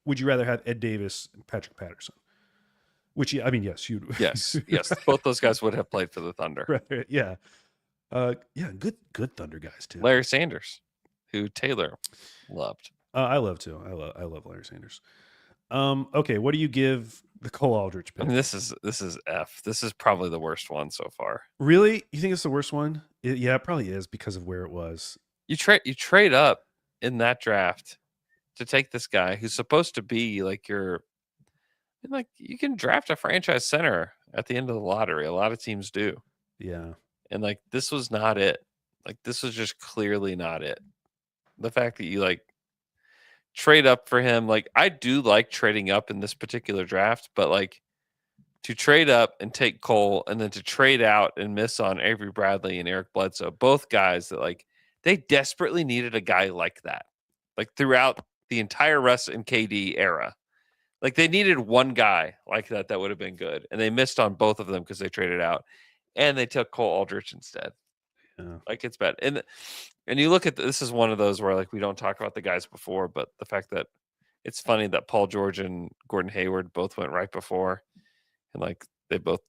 would you rather have Ed Davis and Patrick Patterson? Which, I mean, yes, you'd. Yes. Both those guys would have played for the Thunder. Right, yeah. Good Thunder guys too. Larry Sanders, who Taylor loved. I love too. I love Larry Sanders. Okay, what do you give the Cole Aldrich pick? I mean, this is F. This is probably the worst one so far. Really? You think it's the worst one? Yeah, it probably is because of where it was. You trade up in that draft to take this guy who's supposed to be like you can draft a franchise center at the end of the lottery. A lot of teams do. Yeah. And like this was not it. Like this was just clearly not it. The fact that you trade up for him, I do like trading up in this particular draft, but to trade up and take Cole and then to trade out and miss on Avery Bradley and Eric Bledsoe, both guys that they desperately needed a guy like that. Throughout the entire Russ and KD era. They needed one guy like that would have been good. And they missed on both of them because they traded out. And they took Cole Aldrich instead. Yeah. It's bad. And you look at this is one of those where we don't talk about the guys before, but the fact that it's funny that Paul George and Gordon Hayward both went right before. And they both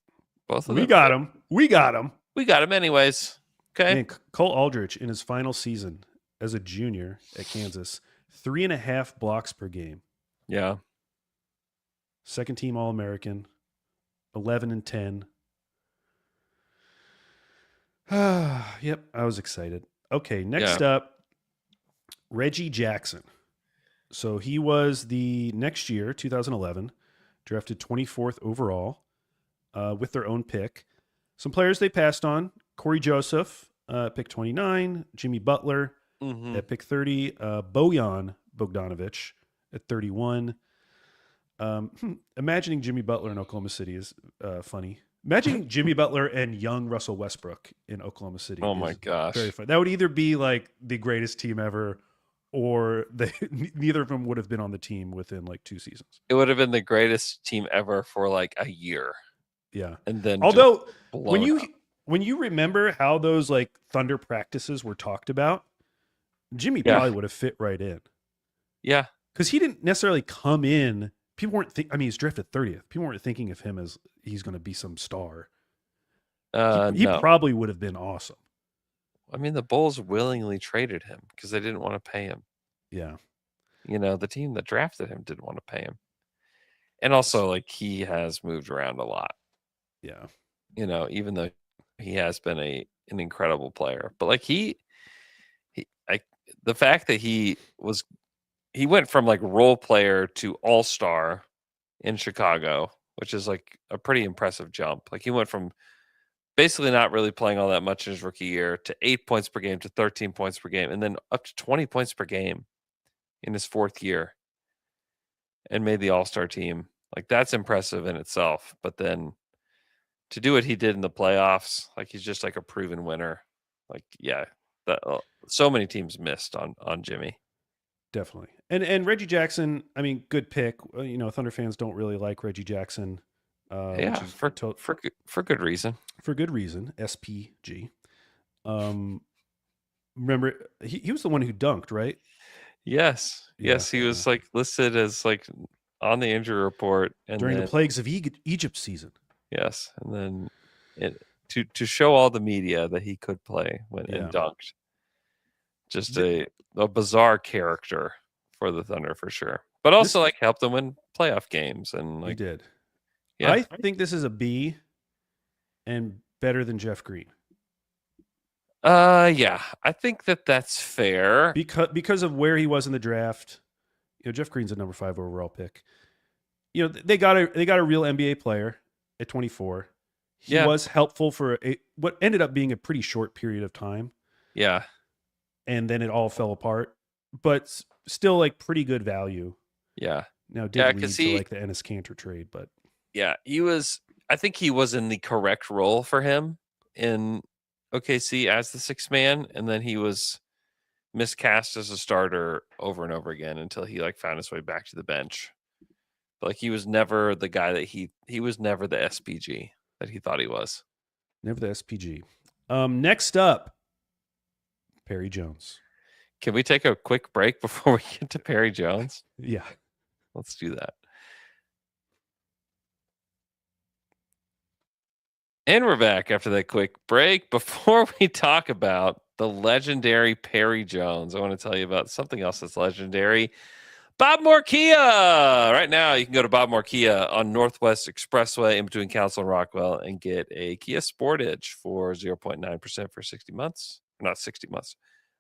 of them. We got him. We got him anyways. Okay. Man, Cole Aldrich in his final season as a junior at Kansas, 3.5 blocks per game. Yeah. Second team All-American, 11 and 10. Yep, I was excited. Okay, next up, Reggie Jackson. So he was the next year, 2011, drafted 24th overall with their own pick. Some players they passed on, Corey Joseph, pick 29, Jimmy Butler at pick 30, Bojan Bogdanovic at 31. Imagining Jimmy Butler in Oklahoma City is funny. Imagining Jimmy Butler and young Russell Westbrook in Oklahoma City. Oh my gosh. Very fun. That would either be the greatest team ever, or neither of them would have been on the team within 2 seasons. It would have been the greatest team ever for a year. Yeah. And then although when you remember how those Thunder practices were talked about, Jimmy probably would have fit right in. Yeah. Because he didn't necessarily come in. People weren't he's drafted 30th. People weren't thinking of him as he's going to be some star. He no. probably would have been awesome. I mean, the Bulls willingly traded him because they didn't want to pay him. Yeah. The team that drafted him didn't want to pay him. And also, he has moved around a lot. Yeah. Even though he has been an incredible player. But the fact that he went from role player to all-star in Chicago, which is a pretty impressive jump. He went from basically not really playing all that much in his rookie year to 8 points per game to 13 points per game, and then up to 20 points per game in his 4th year, and made the all-star team. That's impressive in itself. But then to do what he did in the playoffs, he's just a proven winner. So many teams missed on Jimmy. Definitely. And Reggie Jackson, I mean, good pick. Thunder fans don't really like Reggie Jackson. For good reason. For good reason. SPG. Remember, he was the one who dunked, right? Yes. Yeah, yes, he was listed as on the injury report during the plagues of Egypt season. Yes, and then to show all the media that he could play when Yeah. and dunked. Just a bizarre character for the Thunder for sure, but also like helped them win playoff games and He like did. yeah. I think this is a B and better than Jeff Green. Yeah, I think that's fair. Because of where he was in the draft. You know, Jeff Green's a number 5 overall pick. You know, they got a real NBA player at 24. He was helpful for what ended up being a pretty short period of time. Yeah. And then it all fell apart, but still like pretty good value. Yeah. Now did lead to like the Ennis Cantor trade, but yeah, I think he was in the correct role for him in OKC as the 6th man, and then he was miscast as a starter over and over again until he like found his way back to the bench. But, like he was never the guy that he was never the SPG that he thought he was. Never the SPG. Next up, Perry Jones. Can we take a quick break before we get to Perry Jones? Yeah. Let's do that. And we're back after that quick break. Before we talk about the legendary Perry Jones, I want to tell you about something else that's legendary. Bob Moore Kia. Right now, you can go to Bob Moore Kia on Northwest Expressway in between Council and Rockwell and get a Kia Sportage for 0.9% for 60 months. Not 60 months.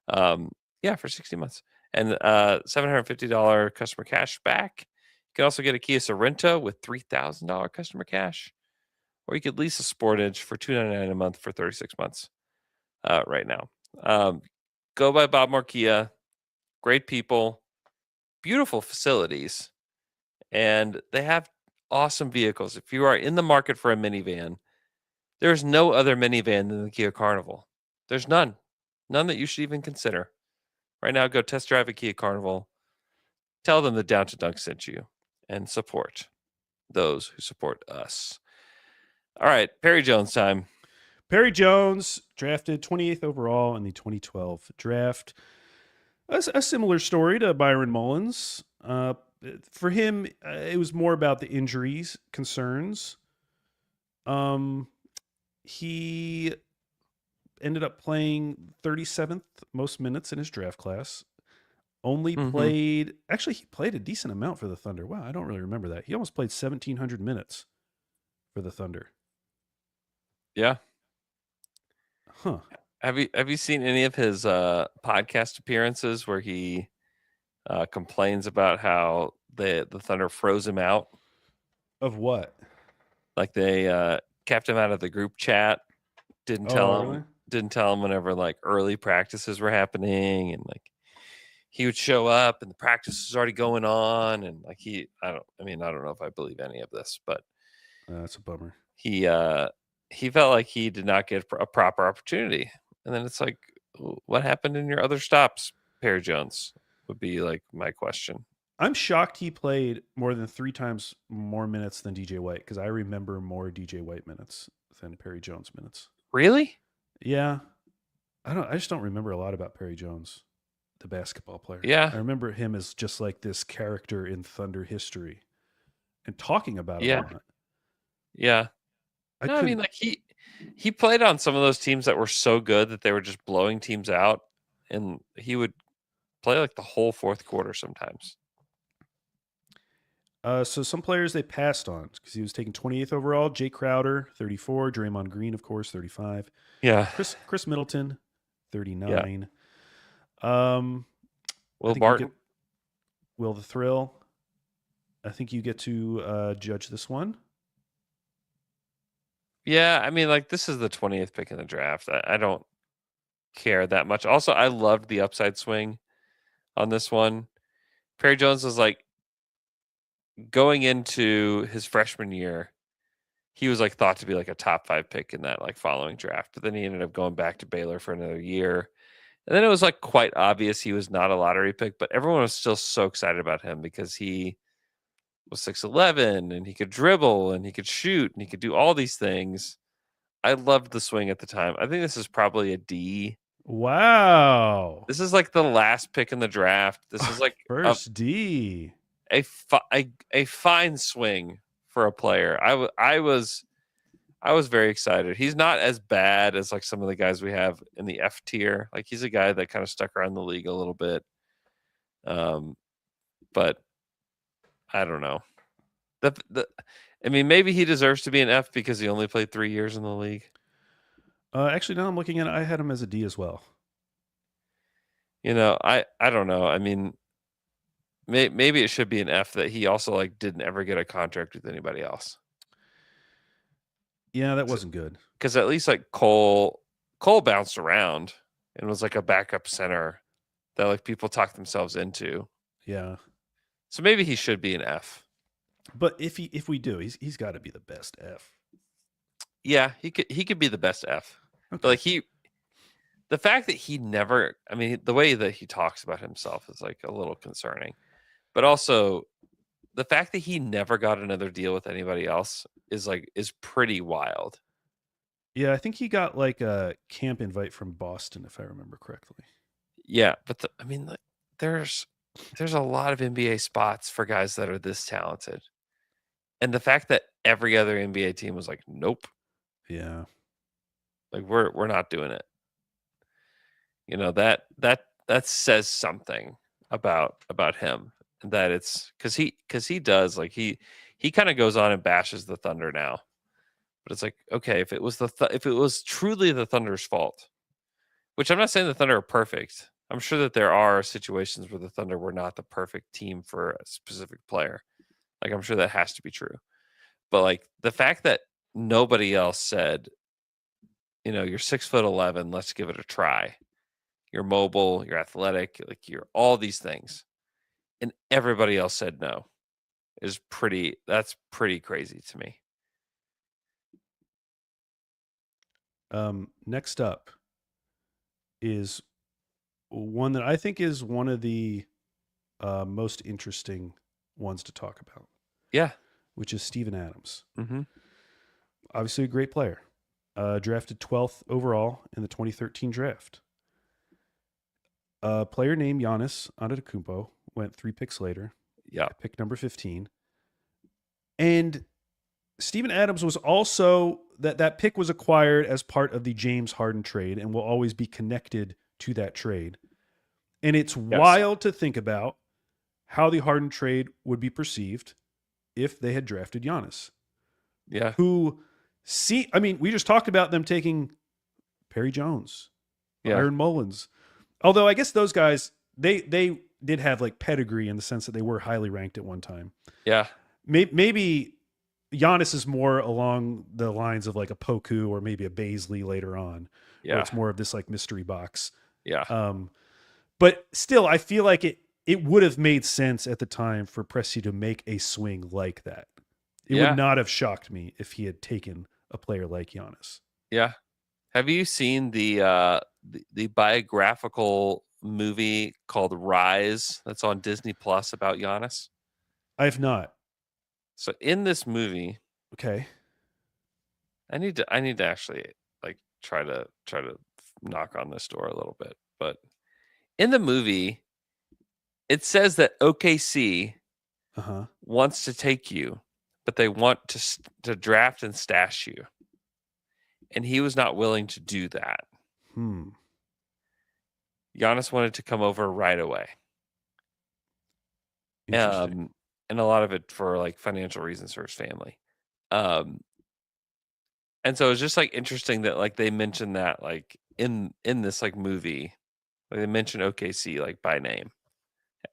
For 60 months. And $750 customer cash back. You can also get a Kia Sorento with $3,000 customer cash. Or you could lease a Sportage for $299 a month for 36 months right now. Go by Bob Moore Kia. Great people. Beautiful facilities. And they have awesome vehicles. If you are in the market for a minivan, there's no other minivan than the Kia Carnival. There's none. None that you should even consider. Right now, go test drive a Kia Carnival. Tell them that Down to Dunk sent you. And support those who support us. All right, Perry Jones time. Perry Jones, drafted 28th overall in the 2012 draft. A similar story to Byron Mullins. For him, it was more about the injuries concerns. He ended up playing 37th most minutes in his draft class. Only played, actually, he played a decent amount for the Thunder. Wow, I don't really remember that. He almost played 1,700 minutes for the Thunder. Yeah. Huh. Have you seen any of his podcast appearances where he complains about how the Thunder froze him out? Of what? Like they kept him out of the group chat. Didn't tell him whenever like early practices were happening, and like he would show up and the practice was already going on, and like I don't know if I believe any of this, but that's a bummer. He felt like he did not get a proper opportunity. And then it's like, what happened in your other stops, Perry Jones, would be like my question. I'm shocked he played more than 3 times more minutes than DJ White, because I remember more DJ White minutes than Perry Jones minutes. Really? Yeah. I just don't remember a lot about Perry Jones, the basketball player. Yeah. I remember him as just like this character in Thunder history and talking about it a lot. Yeah. I mean, like he played on some of those teams that were so good that they were just blowing teams out, and he would play like the whole fourth quarter sometimes. So some players they passed on because he was taken 28th overall. Jay Crowder, 34. Draymond Green, of course, 35. Yeah. Chris Middleton, 39. Will Barton. Will the Thrill. I think you get to judge this one. Yeah, I mean, like, this is the 20th pick in the draft. I don't care that much. Also, I loved the upside swing on this one. Perry Jones was like, going into his freshman year, he was like thought to be like a top 5 pick in that like following draft. But then he ended up going back to Baylor for another year. And then it was like quite obvious he was not a lottery pick, but everyone was still so excited about him because he was 6'11" and he could dribble and he could shoot and he could do all these things. I loved the swing at the time. I think this is probably a D. Wow. This is like the last pick in the draft. This is like first D. A fine swing for a player. I I was very excited. He's not as bad as like some of the guys we have in the F tier. Like he's a guy that kind of stuck around the league a little bit. But I don't know. I mean, maybe he deserves to be an F because he only played 3 years in the league. Actually, now I'm looking at it, I had him as a D as well. You know, I don't know. I mean, maybe it should be an F that he also like didn't ever get a contract with anybody else. Yeah, that wasn't good. Because at least like Cole bounced around and was like a backup center that like people talked themselves into. Yeah. So maybe he should be an F. But if we do, he's got to be the best F. Yeah, he could be the best F. Okay. But like the fact that he never, I mean, the way that he talks about himself is like a little concerning. But also the fact that he never got another deal with anybody else is pretty wild. Yeah, I think he got like a camp invite from Boston, if I remember correctly. Yeah, but I mean, like, there's a lot of NBA spots for guys that are this talented. And the fact that every other NBA team was like, nope. Yeah. Like we're not doing it. You know, that says something about him. That it's because he does like he kind of goes on and bashes the Thunder now. But it's like, okay, if it was truly the Thunder's fault, which I'm not saying the Thunder are perfect. I'm sure that there are situations where the Thunder were not the perfect team for a specific player. Like I'm sure that has to be true. But like the fact that nobody else said, you know, you're 6'11", let's give it a try. You're mobile, you're athletic, like you're all these things. And everybody else said no. That's pretty crazy to me. Next up is one that I think is one of the most interesting ones to talk about. Yeah. Which is Steven Adams. Mm-hmm. Obviously a great player. Drafted 12th overall in the 2013 draft. A player named Giannis Antetokounmpo went 3 picks later. Yeah. Pick number 15. And Steven Adams was also, that pick was acquired as part of the James Harden trade and will always be connected to that trade. And it's wild to think about how the Harden trade would be perceived if they had drafted Giannis. Yeah. I mean, we just talked about them taking Perry Jones, Byron Mullins. Although I guess those guys, they did have like pedigree in the sense that they were highly ranked at one time. Yeah. Maybe Giannis is more along the lines of like a Poku or maybe a Baisley later on. Yeah. Where it's more of this like mystery box. Yeah. But still, I feel like it would have made sense at the time for Presti to make a swing like that. It would not have shocked me if he had taken a player like Giannis. Yeah. Have you seen the biographical movie called Rise that's on Disney Plus about Giannis? I have not. So in this movie, okay, I need to actually like try to knock on this door a little bit. But in the movie, it says that OKC wants to take you, but they want to draft and stash you. And he was not willing to do that. Giannis wanted to come over right away. Interesting. And a lot of it for like financial reasons for his family. And so it's just like interesting that like they mentioned that like in this like movie, like they mentioned OKC like by name.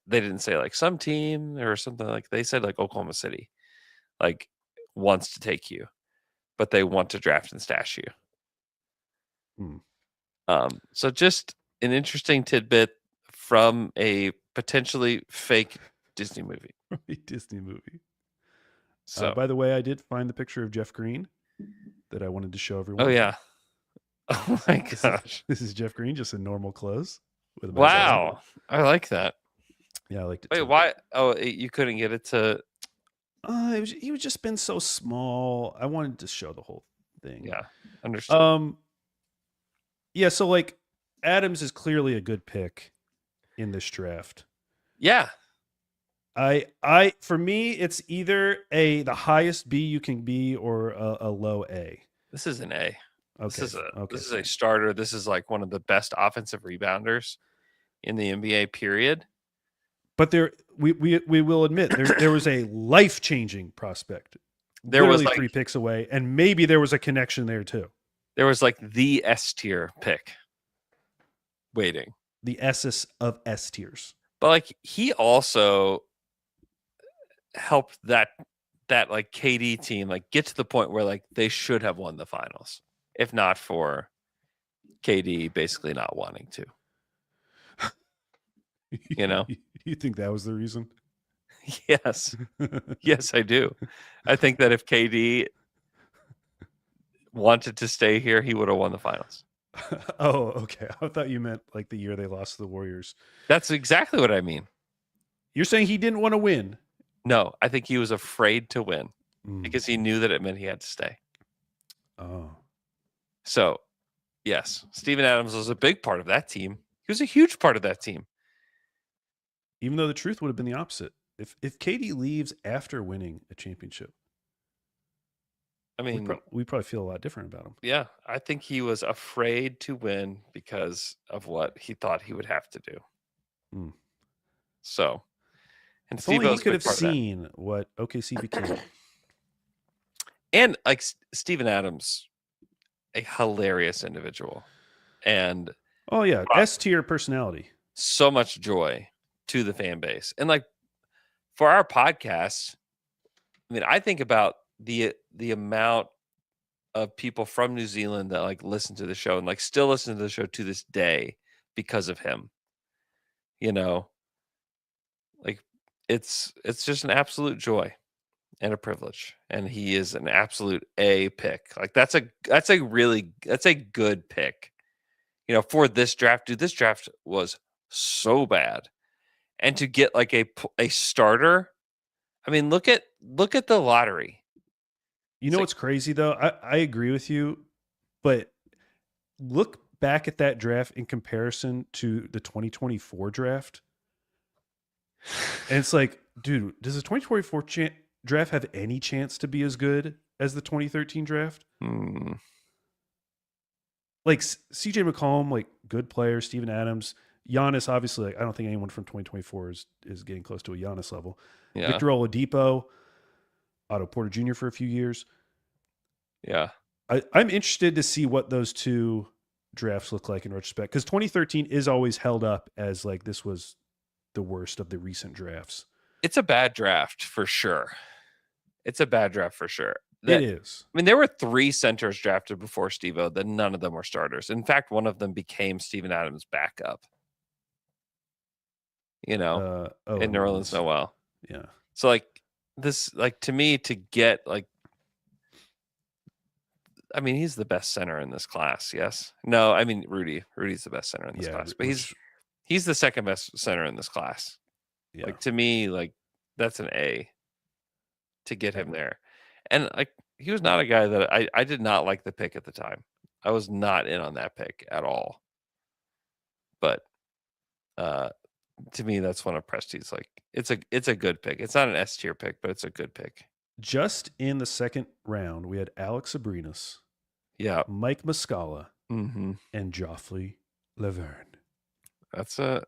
They didn't say like some team or something, like they said like Oklahoma City like wants to take you, but they want to draft and stash you. So just an interesting tidbit from a potentially fake Disney movie. Disney movie. So by the way, I did find the picture of Jeff Green that I wanted to show everyone. Oh yeah. Oh my gosh. This is Jeff Green just in normal clothes. Wow. I like that. Yeah, I liked it. Wait, too. why? Oh, you couldn't get it to. He was just been so small. I wanted to show the whole thing. Yeah, understood. Yeah, so like Adams is clearly a good pick in this draft. Yeah. For me, it's either the highest B you can be or a low A. This is an A. Okay. This is a starter. This is like one of the best offensive rebounders in the NBA. Period. But we will admit there was a life-changing prospect. There was literally 3 picks away, and maybe there was a connection there too. There was like the S tier pick waiting. The S of S tiers. But like he also helped that like KD team like get to the point where like they should have won the finals, if not for KD basically not wanting to. You know? You think that was the reason? Yes. Yes, I do. I think that if KD wanted to stay here, he would have won the finals. Oh, okay. I thought you meant like the year they lost to the Warriors. That's exactly what I mean. You're saying he didn't want to win? No, I think he was afraid to win because he knew that it meant he had to stay. Oh. So, yes, Steven Adams was a big part of that team. He was a huge part of that team. Even though the truth would have been the opposite. If KD leaves after winning a championship, I mean, we probably feel a lot different about him. Yeah, I think he was afraid to win because of what he thought he would have to do. So, and if only he could have seen what OKC became. And like Steven Adams, a hilarious individual, and oh yeah, S tier personality. So much joy to the fan base, and like for our podcast, I mean, I think about the amount of people from New Zealand that like listen to the show and like still listen to the show to this day because of him. You know, like it's just an absolute joy and a privilege, and he is an absolute A pick. Like that's a good pick. You know, for this draft, dude, this draft was so bad, and to get like a starter. I mean, look at the lottery. You know what's crazy though? I agree with you, but look back at that draft in comparison to the 2024 draft. And it's like, dude, does the 2024 draft have any chance to be as good as the 2013 draft? Like CJ McCollum, like good player, Steven Adams, Giannis, obviously, like, I don't think anyone from 2024 is getting close to a Giannis level. Yeah. Victor Oladipo, Otto Porter Jr. for a few years. Yeah. I'm interested to see what those two drafts look like in retrospect, because 2013 is always held up as like this was the worst of the recent drafts. It's a bad draft for sure. It is. I mean, there were 3 centers drafted before Steve-O, that none of them were starters. In fact, one of them became Steven Adams' backup. You know, in Nerlens Noel. Yeah. So like this, like to me, to get like, I mean, he's the best center in this class. Yes. No, I mean Rudy's the best center in this class, but he's the second best center in this class. Yeah. Like to me, like that's an A to get him there. And like he was not a guy that I did not like the pick at the time. I was not in on that pick at all. But to me, that's one of Presti's like it's a good pick. It's not an S tier pick, but it's a good pick. Just in the second round, we had Alex Abrinas, Mike Muscala, and Joffrey Laverne. That's a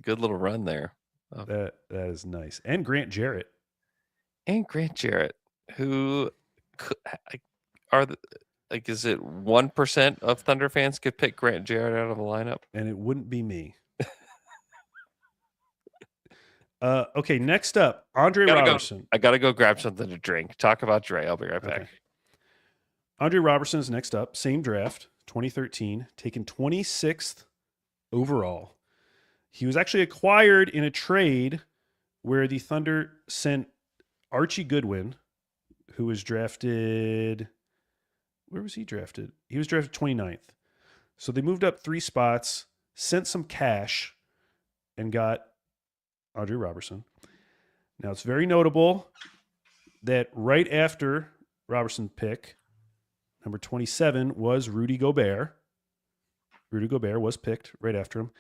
good little run there. That is nice. And Grant Jarrett. Who are the like? Is it 1% of Thunder fans could pick Grant Jarrett out of the lineup? And it wouldn't be me. Okay, next up, Andre Robertson. I gotta go grab something to drink. Talk about Dre. I'll be right back. Andre Robertson is next up. Same draft, 2013, taken 26th overall. He was actually acquired in a trade where the Thunder sent Archie Goodwin, who was drafted. Where was he drafted? He was drafted 29th. So they moved up 3 spots, sent some cash, and got Andre Robertson. Now, it's very notable that right after Robertson's pick, number 27 was Rudy Gobert. Rudy Gobert was picked right after him.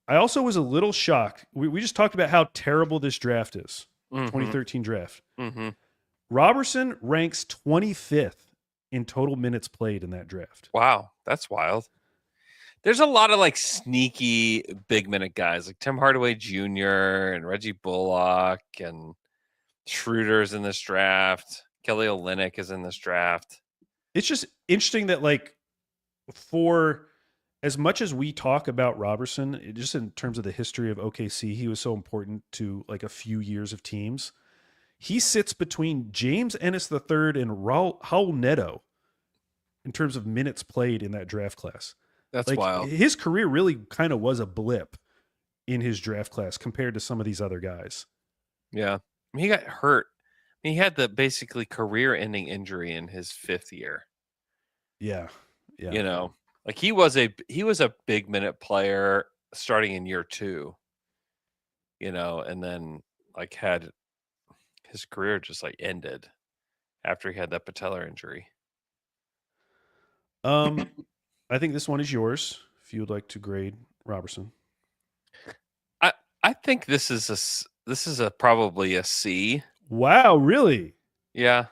I also was a little shocked. We just talked about how terrible this draft is, 2013 draft. Robertson ranks 25th in total minutes played in that draft. Wow, that's wild. There's a lot of like sneaky big minute guys like Tim Hardaway Jr. and Reggie Bullock and Schroeder's in this draft. Kelly Olynyk is in this draft. It's just interesting that like for as much as we talk about Robertson, just in terms of the history of OKC, he was so important to like a few years of teams. He sits between James Ennis III and Raul Neto in terms of minutes played in that draft class. That's like, wild. His career really kind of was a blip in his draft class compared to some of these other guys. Yeah. I mean, he got hurt. I mean, he had the basically career-ending injury in his 5th year. Yeah. Yeah. You know, like he was a big minute player starting in year 2. You know, and then like had his career just like ended after he had that patellar injury. I think this one is yours if you would like to grade Robertson. I think this is probably a C. Wow, really? Yeah.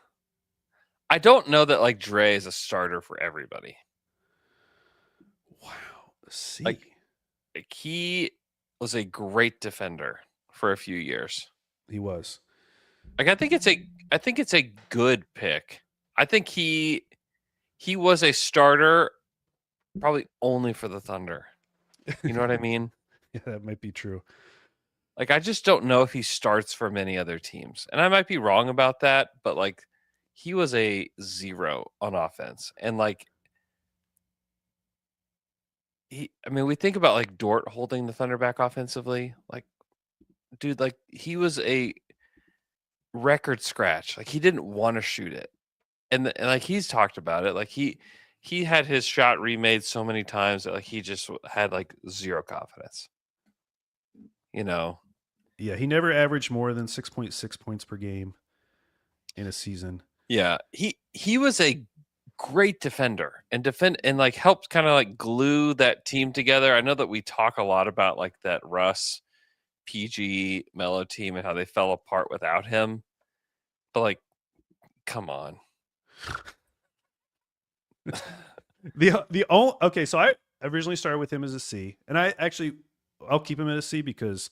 I don't know that like Dre is a starter for everybody. Wow, C. Like he was a great defender for a few years. He was. Like I think it's a good pick. I think he was a starter probably only for the Thunder. You know what I mean? Yeah, that might be true. Like I just don't know if he starts for many other teams. And I might be wrong about that, but like he was a 0 on offense. And like we think about like Dort holding the Thunder back offensively. Like, dude, like he was a record scratch. Like he didn't want to shoot it. And like he's talked about it. Like he had his shot remade so many times that like he just had like 0 confidence. You know? Yeah, he never averaged more than 6.6 points per game in a season. Yeah. He was a great defender and like helped kind of like glue that team together. I know that we talk a lot about like that Russ PG Melo team and how they fell apart without him. But like, come on. Okay, so I originally started with him as a C, and I'll keep him at a C because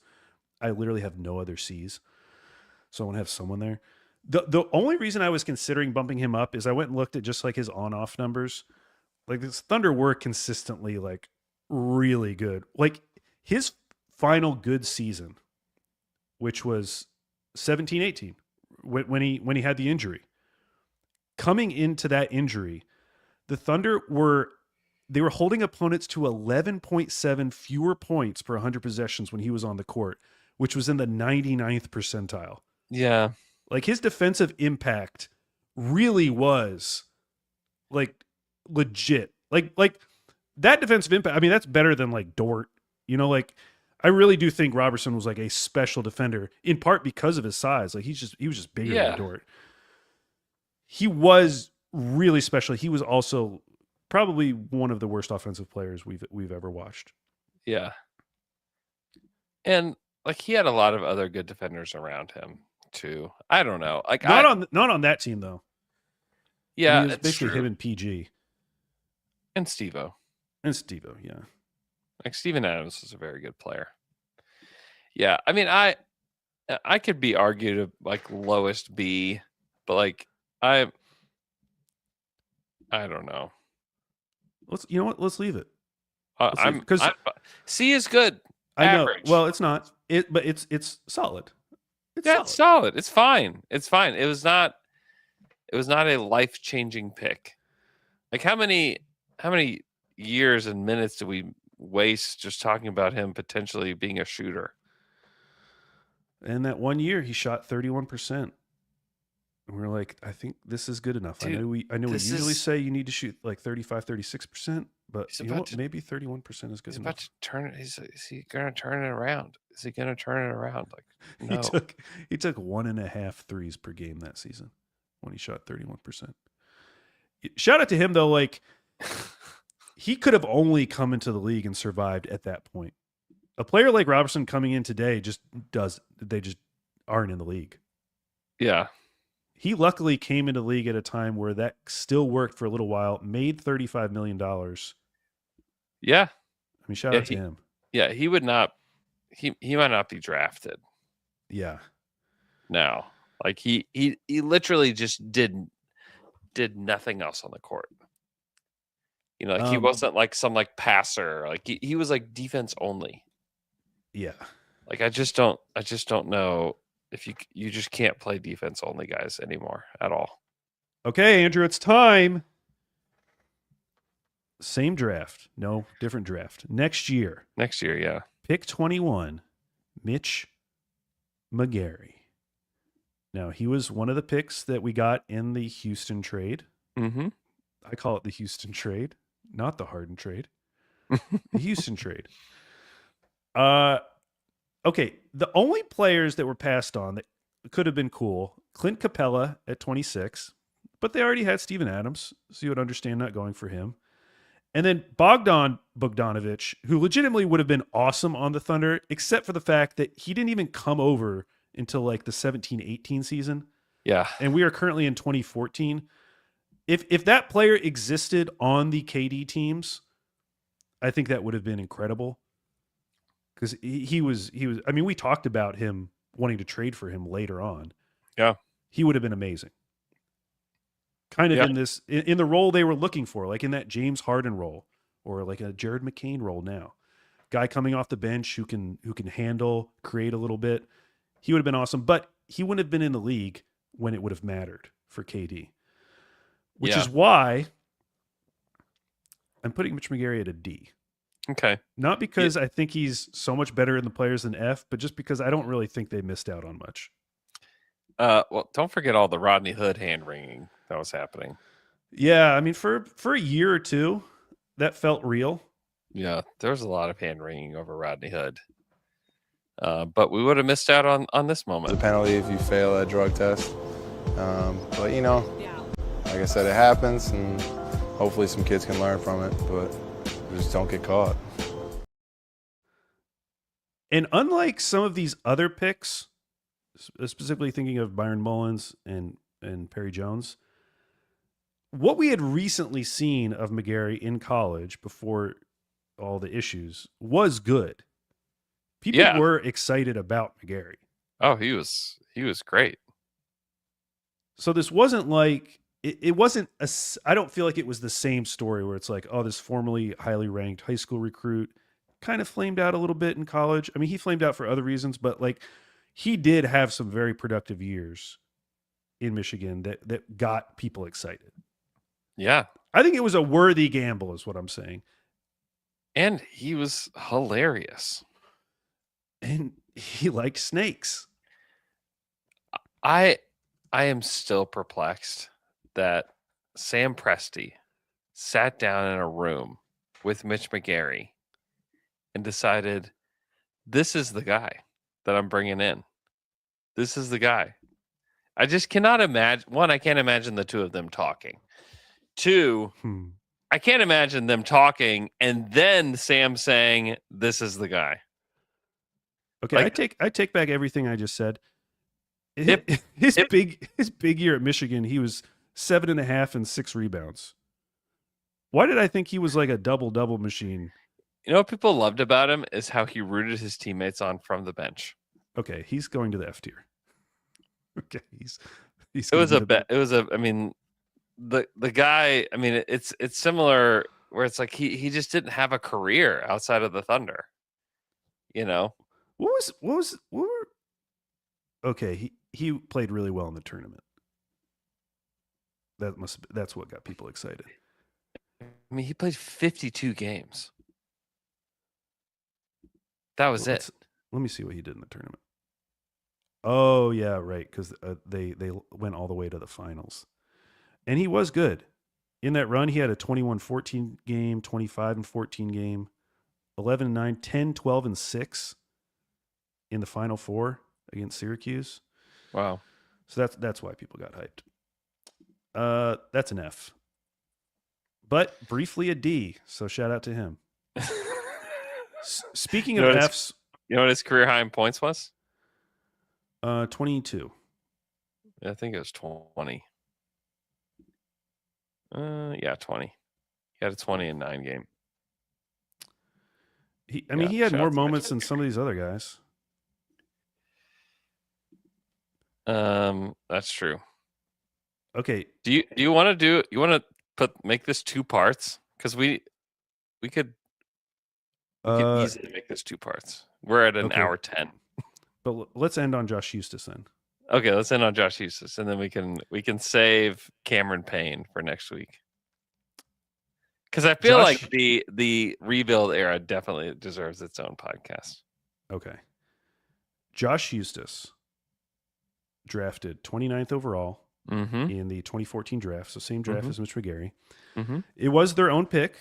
I literally have no other C's, so I want to have someone there. The only reason I was considering bumping him up is I went and looked at just like his on-off numbers. Like this Thunder were consistently like really good. Like his final good season, which was 17-18, when he had the injury. Coming into that injury, the Thunder were holding opponents to 11.7 fewer points per 100 possessions when he was on the court, which was in the 99th percentile. Yeah. Like his defensive impact really was like legit. Like that defensive impact. I mean, that's better than like Dort. You know, like I really do think Robertson was like a special defender in part because of his size. Like he was just bigger than Dort. He was really special. He was also probably one of the worst offensive players we've ever watched. Yeah. And like he had a lot of other good defenders around him too. I don't know. Like not on that team though. Yeah, I mean, it was it's basically true. him and PG and Steve-O. Yeah. Like Steven Adams was a very good player. Yeah, I mean, I could be argued like lowest B, but like I don't know. You know what? Let's leave it. Because C is good. I know. Average. Well, it's not. But it's solid. It's solid. It's fine. It's fine. It was not a life-changing pick. Like how many years and minutes do we waste just talking about him potentially being a shooter? And that 1 year he shot 31%. And we're like, I think this is good enough. Dude, I know we usually say you need to shoot like 35, 36%, but you know what? Maybe 31% is good He's enough. about to turn it. Is he going to turn it around? Is he going to turn it around? Like no. He took 1.5 threes per game that season when he shot 31%. Shout out to him though. Like he could have only come into the league and survived at that point. A player like Robertson coming in today they just aren't in the league. Yeah. He luckily came into the league at a time where that still worked for a little while, made $35 million. Yeah. I mean, shout out to him. Yeah, he would not. He might not be drafted. Yeah. No, like he literally just did nothing else on the court. You know, like he wasn't like some like passer. Like he was like defense only. Yeah. Like I just don't know if you just can't play defense only guys anymore at all. Okay, Andrew, it's time. Same draft. No, different draft. Next year. Next year, yeah. Pick 21, Mitch McGarry. Now, he was one of the picks that we got in the Houston trade. Mm-hmm. I call it the Houston trade, not the Harden trade. The Houston trade. Okay, the only players that were passed on that could have been cool, Clint Capella at 26, but they already had Steven Adams, so you would understand not going for him. And then Bogdan Bogdanovic, who legitimately would have been awesome on the Thunder, except for the fact that he didn't even come over until like the 17-18 season. Yeah. And we are currently in 2014. If that player existed on the KD teams, I think that would have been incredible. Because he was, I mean, we talked about him wanting to trade for him later on. Yeah. He would have been amazing. Kind of in the role they were looking for, like in that James Harden role or like a Jared McCain role now. Guy coming off the bench who can handle, create a little bit. He would have been awesome, but he wouldn't have been in the league when it would have mattered for KD. Which is why I'm putting Mitch McGarry at a D. Okay. Not because I think he's so much better in the players than F, but just because I don't really think they missed out on much. Well, don't forget all the Rodney Hood hand wringing that was happening. Yeah, I mean, for a year or two, that felt real. Yeah, there was a lot of hand wringing over Rodney Hood. But we would have missed out on this moment. It's a penalty if you fail a drug test. But, you know, like I said, it happens, and hopefully some kids can learn from it, but just don't get caught. And unlike some of these other picks, specifically thinking of Byron Mullins and Perry Jones, what we had recently seen of McGarry in college before all the issues was good. People were excited about McGarry. Oh, he was great. So this wasn't like it wasn't I don't feel like it was the same story where it's like, oh, this formerly highly ranked high school recruit kind of flamed out a little bit in college. I mean, he flamed out for other reasons, but like he did have some very productive years in Michigan that got people excited. Yeah. I think it was a worthy gamble is what I'm saying. And he was hilarious. And he liked snakes. I am still perplexed that Sam Presti sat down in a room with Mitch McGarry and decided, this is the guy that I'm bringing in. This is the guy. I just cannot imagine. One, I can't imagine the two of them talking. Two, I can't imagine them talking and then Sam saying, this is the guy. Okay, like, I take back everything I just said. His big year at Michigan, he was 7.5 and 6 rebounds. Why did I think he was like a double machine? You know what people loved about him is how he rooted his teammates on from the bench. Okay, he's going to the F tier. Okay, he's I mean, the guy, I mean, it's similar where it's like he just didn't have a career outside of the Thunder. You know? Okay, he played really well in the tournament. That's what got people excited. I mean, he played 52 games. That was it. Let me see what he did in the tournament. Oh yeah, right, because they went all the way to the finals, and he was good in that run. He had a 21-14 game, 25-14 game, 11-9, 10, 12, and 6 in the Final Four against Syracuse. Wow. So that's why people got hyped. That's an F. But briefly a D, so shout out to him. Speaking of Fs... You know what his career high in points was? 22. I think it was 20. Yeah, 20. He had a 20-9 game. He had more moments than some of these other guys. That's true. Okay. Do you want to make this 2 parts? Because we could easily make this 2 parts. We're at an hour 10. But let's end on Josh Eustace then. Okay, let's end on Josh Eustace, and then we can save Cameron Payne for next week. Because I feel like the rebuild era definitely deserves its own podcast. Okay. Josh Eustace drafted 29th overall in the 2014 draft, so same draft as Mitch McGarry. It was their own pick.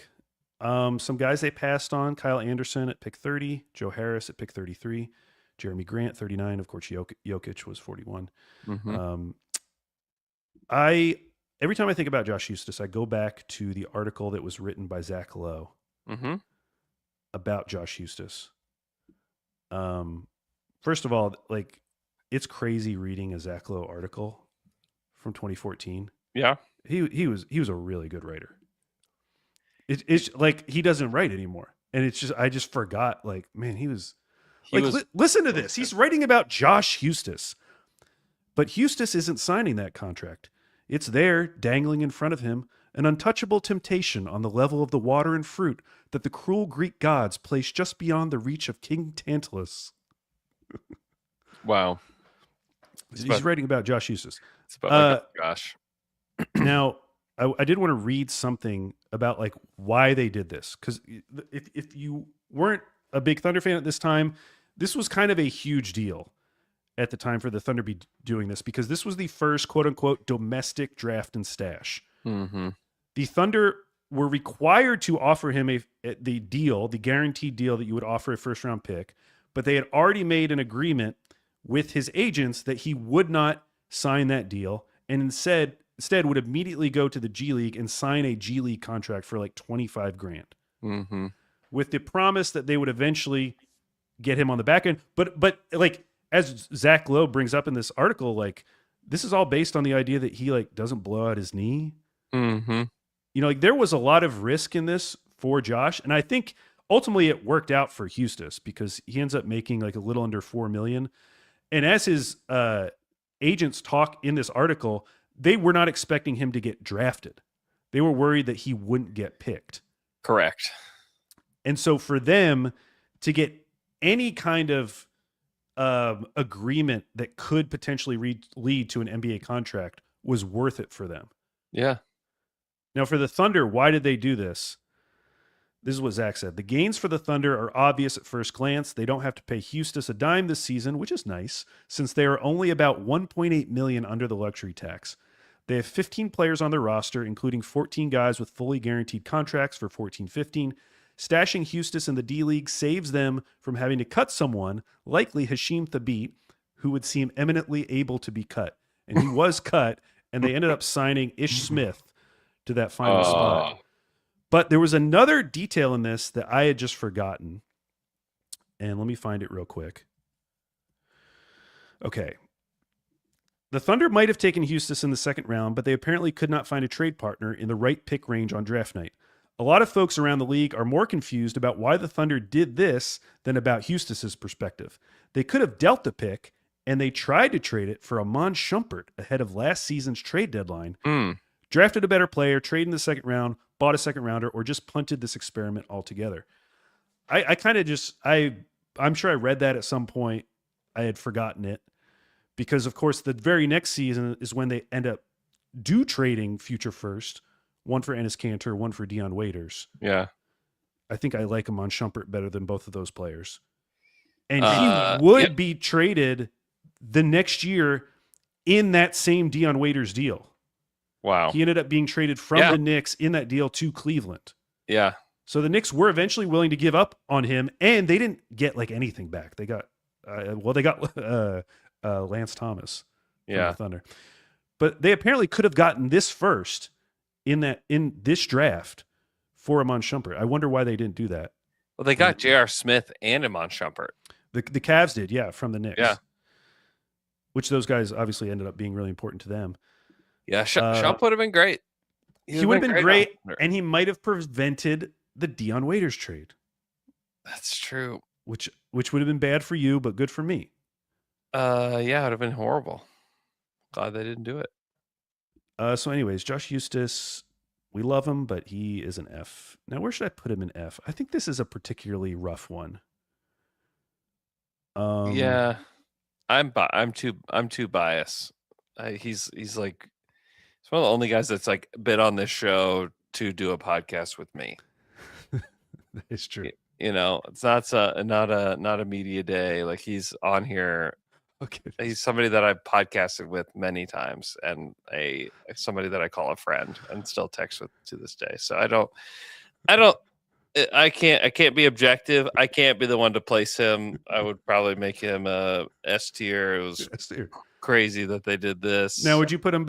Some guys they passed on: Kyle Anderson at pick 30, Joe Harris at pick 33, Jeremy Grant 39. Of course, Jokic was 41. Every time I think about Josh Eustace, I go back to the article that was written by Zach Lowe about Josh Eustace. First of all, like, it's crazy reading a Zach Lowe article from 2014. Yeah, he was a really good writer. It's like he doesn't write anymore, and it's just I just forgot. Like, man, listen to this. He's writing about Josh Eustace, but Eustace isn't signing that contract. It's there, dangling in front of him, an untouchable temptation on the level of the water and fruit that the cruel Greek gods place just beyond the reach of King Tantalus. Wow. He's writing about Josh Eustace. It's about Josh. Now, I did want to read something about like why they did this, because if you weren't a big Thunder fan at this time, this was kind of a huge deal at the time for the Thunder be doing this, because this was the first quote unquote domestic draft and stash. The Thunder were required to offer him the guaranteed deal that you would offer a first round pick, but they had already made an agreement with his agents that he would not sign that deal, and instead would immediately go to the G League and sign a G League contract for like $25,000, with the promise that they would eventually get him on the back end. But like, as Zach Lowe brings up in this article, like, this is all based on the idea that he like doesn't blow out his knee. Like, there was a lot of risk in this for Josh, and I think ultimately it worked out for Eustace because he ends up making like a little under $4 million. And as his agents talk in this article, they were not expecting him to get drafted. They were worried that he wouldn't get picked. Correct. And so for them to get any kind of agreement that could potentially lead to an NBA contract was worth it for them. Yeah. Now, for the Thunder, why did they do this? This is what Zach said. The gains for the Thunder are obvious at first glance. They don't have to pay Eustace a dime this season, which is nice, since they are only about $1.8 million under the luxury tax. They have 15 players on their roster, including 14 guys with fully guaranteed contracts for 14-15. Stashing Eustace in the D League saves them from having to cut someone, likely Hashim Thabit, who would seem eminently able to be cut. And he was cut, and they ended up signing Ish Smith to that final spot. But there was another detail in this that I had just forgotten. And let me find it real quick. Okay. The Thunder might have taken Eustace in the second round, but they apparently could not find a trade partner in the right pick range on draft night. A lot of folks around the league are more confused about why the Thunder did this than about Eustace's perspective. They could have dealt the pick, and they tried to trade it for Amon Shumpert ahead of last season's trade deadline. Drafted a better player, traded in the second round, bought a second rounder, or just punted this experiment altogether. I'm sure I read that at some point. I had forgotten it because, of course, the very next season is when they end up trading future first, one for Enes Kanter, one for Dion Waiters. Yeah. I think I like Amon Shumpert better than both of those players. And he would be traded the next year in that same Dion Waiters deal. Wow. He ended up being traded from the Knicks in that deal to Cleveland. Yeah. So the Knicks were eventually willing to give up on him, and they didn't get like anything back. They got, Lance Thomas from the Thunder. But they apparently could have gotten this first in this draft for Amon Shumpert. I wonder why they didn't do that. Well, they got J.R. Smith and Amon Shumpert. The Cavs did, from the Knicks. Yeah. which those guys obviously ended up being really important to them. Yeah, Sean would have been great. He would have been great, on- and he might have prevented the Dion Waiters trade, That's true. which would have been bad for you, but good for me. Yeah, it would have been horrible. Glad they didn't do it. So, anyways, Josh Eustace, we love him, but he is an F. Now, where should I put him in F? I think this is a particularly rough one. Yeah, I'm too biased. He's like he's one of the only guys that's like been on this show to do a podcast with me. That is true. You know, it's not a media day. Like he's on here. Okay. He's somebody that I've podcasted with many times, and somebody that I call a friend and still text with to this day. So I can't be objective. I can't be the one to place him. I would probably make him a S tier. It was crazy that they did this. Now, would you put him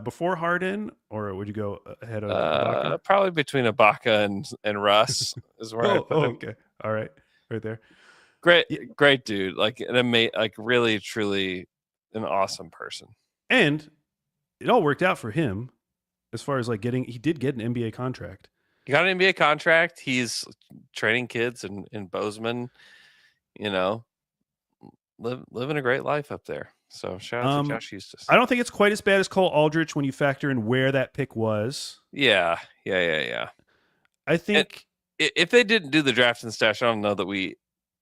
before Harden, or would you go ahead of Ibaka? Probably between Ibaka and Russ is where I put him. Okay, all right, right there. Great dude. Like really, truly an awesome person. And it all worked out for him as far as like he did get an NBA contract. He got an NBA contract. He's training kids in Bozeman, you know, living a great life up there. So shout out to Josh Eustace. I don't think it's quite as bad as Cole Aldrich when you factor in where that pick was. Yeah. I think if they didn't do the draft and stash, I don't know that we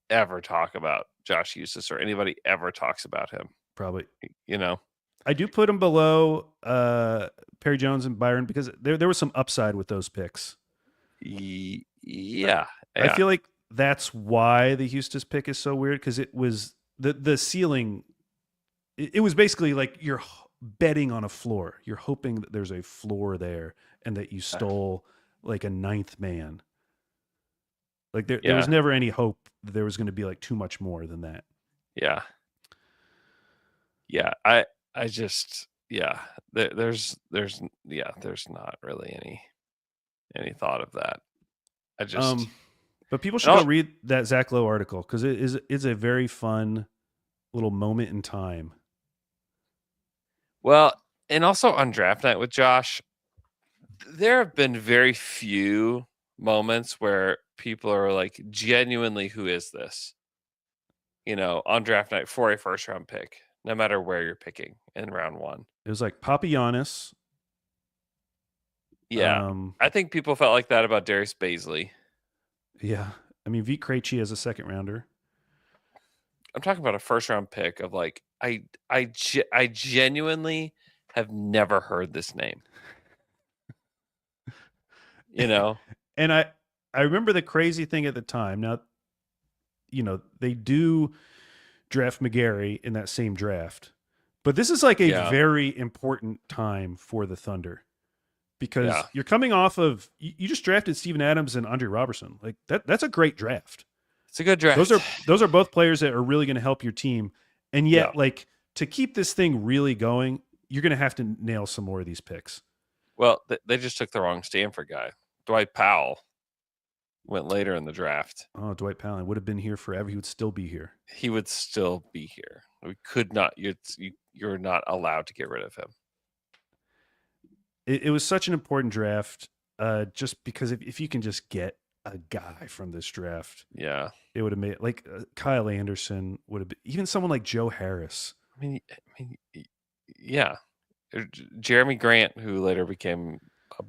ever talk about Josh Eustace or anybody ever talks about him. Probably. You know, I do put him below Perry Jones and Byron because there was some upside with those picks. Yeah. I feel like that's why the Eustace pick is so weird, because it was the ceiling. It was basically like you're betting on a floor. You're hoping that there's a floor there and that you stole like a ninth man. Like there was never any hope that there was going to be like too much more than that. Yeah. I just there's not really any thought of that. I just but people should go read that Zach Lowe article because it's a very fun little moment in time. Well, and also on draft night with Josh, there have been very few moments where people are like genuinely, who is this? You know, on draft night for a first round pick, no matter where you're picking in round one. It was like Papagiannis. Yeah. I think people felt like that about Darius Baisley. Yeah. I mean, Vit Krejci as a second rounder. I'm talking about a first round pick of like, I genuinely have never heard this name. You know? And I remember the crazy thing at the time. Now, you know, they do draft McGarry in that same draft. But this is like a very important time for the Thunder. Because you're coming off of you just drafted Steven Adams and Andre Robertson. Like that's a great draft. It's a good draft. Those are both players that are really going to help your team. And yet, like, to keep this thing really going, you're going to have to nail some more of these picks. Well, they just took the wrong Stanford guy. Dwight Powell went later in the draft. Oh, Dwight Powell would have been here forever. He would still be here. He would still be here. We could not. You're not allowed to get rid of him. It was such an important draft, just because if you can just get a guy from this draft, it would have made like Kyle Anderson would have been, even someone like Joe Harris. I mean, yeah, Jeremy Grant, who later became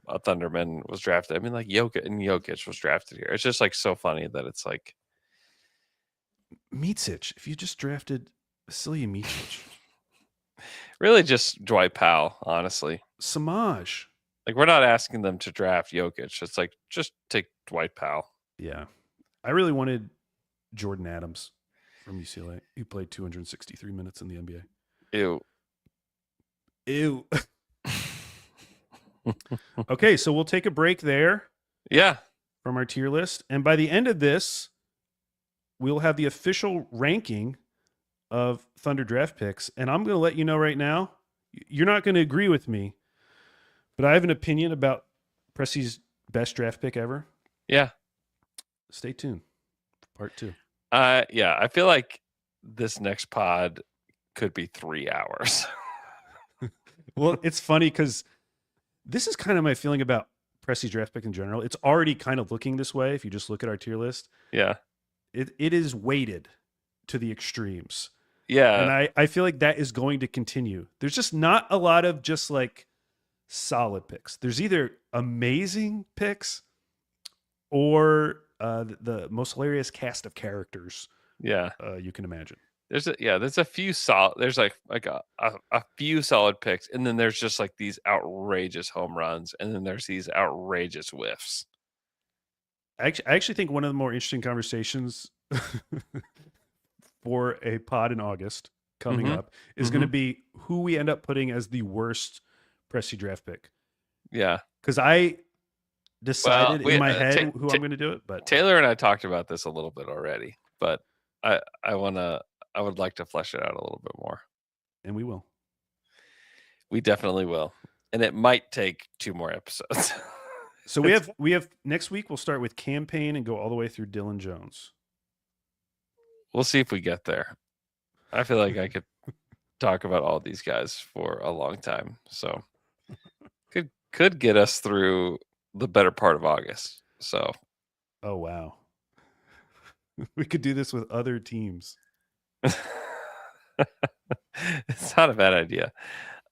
a Thunderman, was drafted. I mean, like Jokic was drafted here. It's just like so funny that it's like Micic. If you just drafted Vasilije Micic. Really just Dwight Powell, honestly. Samaj. Like, we're not asking them to draft Jokic. It's like, just take Dwight Powell. Yeah. I really wanted Jordan Adams from UCLA. He played 263 minutes in the NBA. Ew. Okay, so we'll take a break there. Yeah. From our tier list. And by the end of this, we'll have the official ranking of Thunder draft picks. And I'm going to let you know right now, you're not going to agree with me, but I have an opinion about Presti's best draft pick ever. Yeah. Stay tuned for part 2. Yeah, I feel like this next pod could be 3 hours. Well, it's funny because this is kind of my feeling about Presti's draft pick in general. It's already kind of looking this way if you just look at our tier list. Yeah. It is weighted to the extremes. Yeah. And I feel like that is going to continue. There's just not a lot of just like solid picks. There's either amazing picks or the most hilarious cast of characters you can imagine. There's a few solid. There's like a few solid picks, and then there's just like these outrageous home runs, and then there's these outrageous whiffs. I actually think one of the more interesting conversations for a pod in August coming up is going to be who we end up putting as the worst Presti draft pick. Yeah, because I decided in my head who I'm going to do it, but Taylor and I talked about this a little bit already, but I would like to flesh it out a little bit more. And we will. We definitely will. And it might take 2 more episodes. So we have next week we'll start with campaign and go all the way through Dylan Jones. We'll see if we get there. I feel like I could talk about all these guys for a long time. So could get us through the better part of August. So oh wow. We could do this with other teams. It's not a bad idea.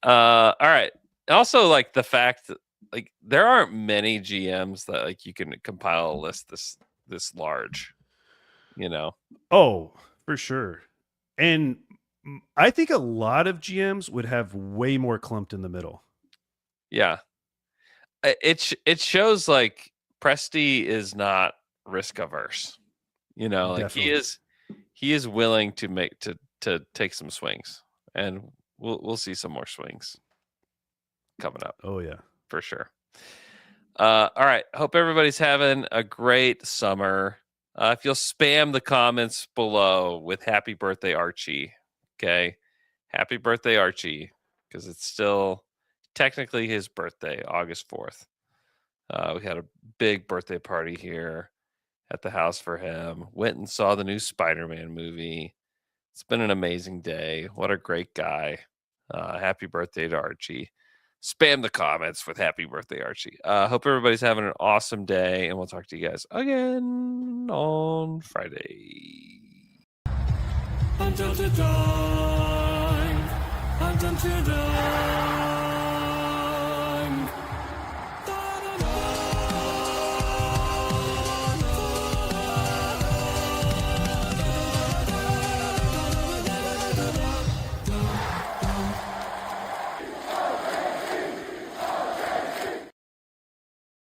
All right. Also, like the fact that like there aren't many GMs that like you can compile a list this large, you know. Oh, for sure. And I think a lot of GMs would have way more clumped in the middle. Yeah. It shows like Presti is not risk averse. You know, like Definitely. he is willing to take some swings, and we'll see some more swings coming up. Oh yeah, for sure. All right. Hope everybody's having a great summer. If you'll spam the comments below with happy birthday, Archie. Okay. Happy birthday, Archie. Because it's still technically his birthday, August 4th. We had a big birthday party here at the house for him. Went and saw the new Spider-Man movie. It's been an amazing day. What a great guy. Happy birthday to Archie. Spam the comments with happy birthday, Archie. Hope everybody's having an awesome day, and we'll talk to you guys again on Friday. I'm down to dive. I'm down to dive.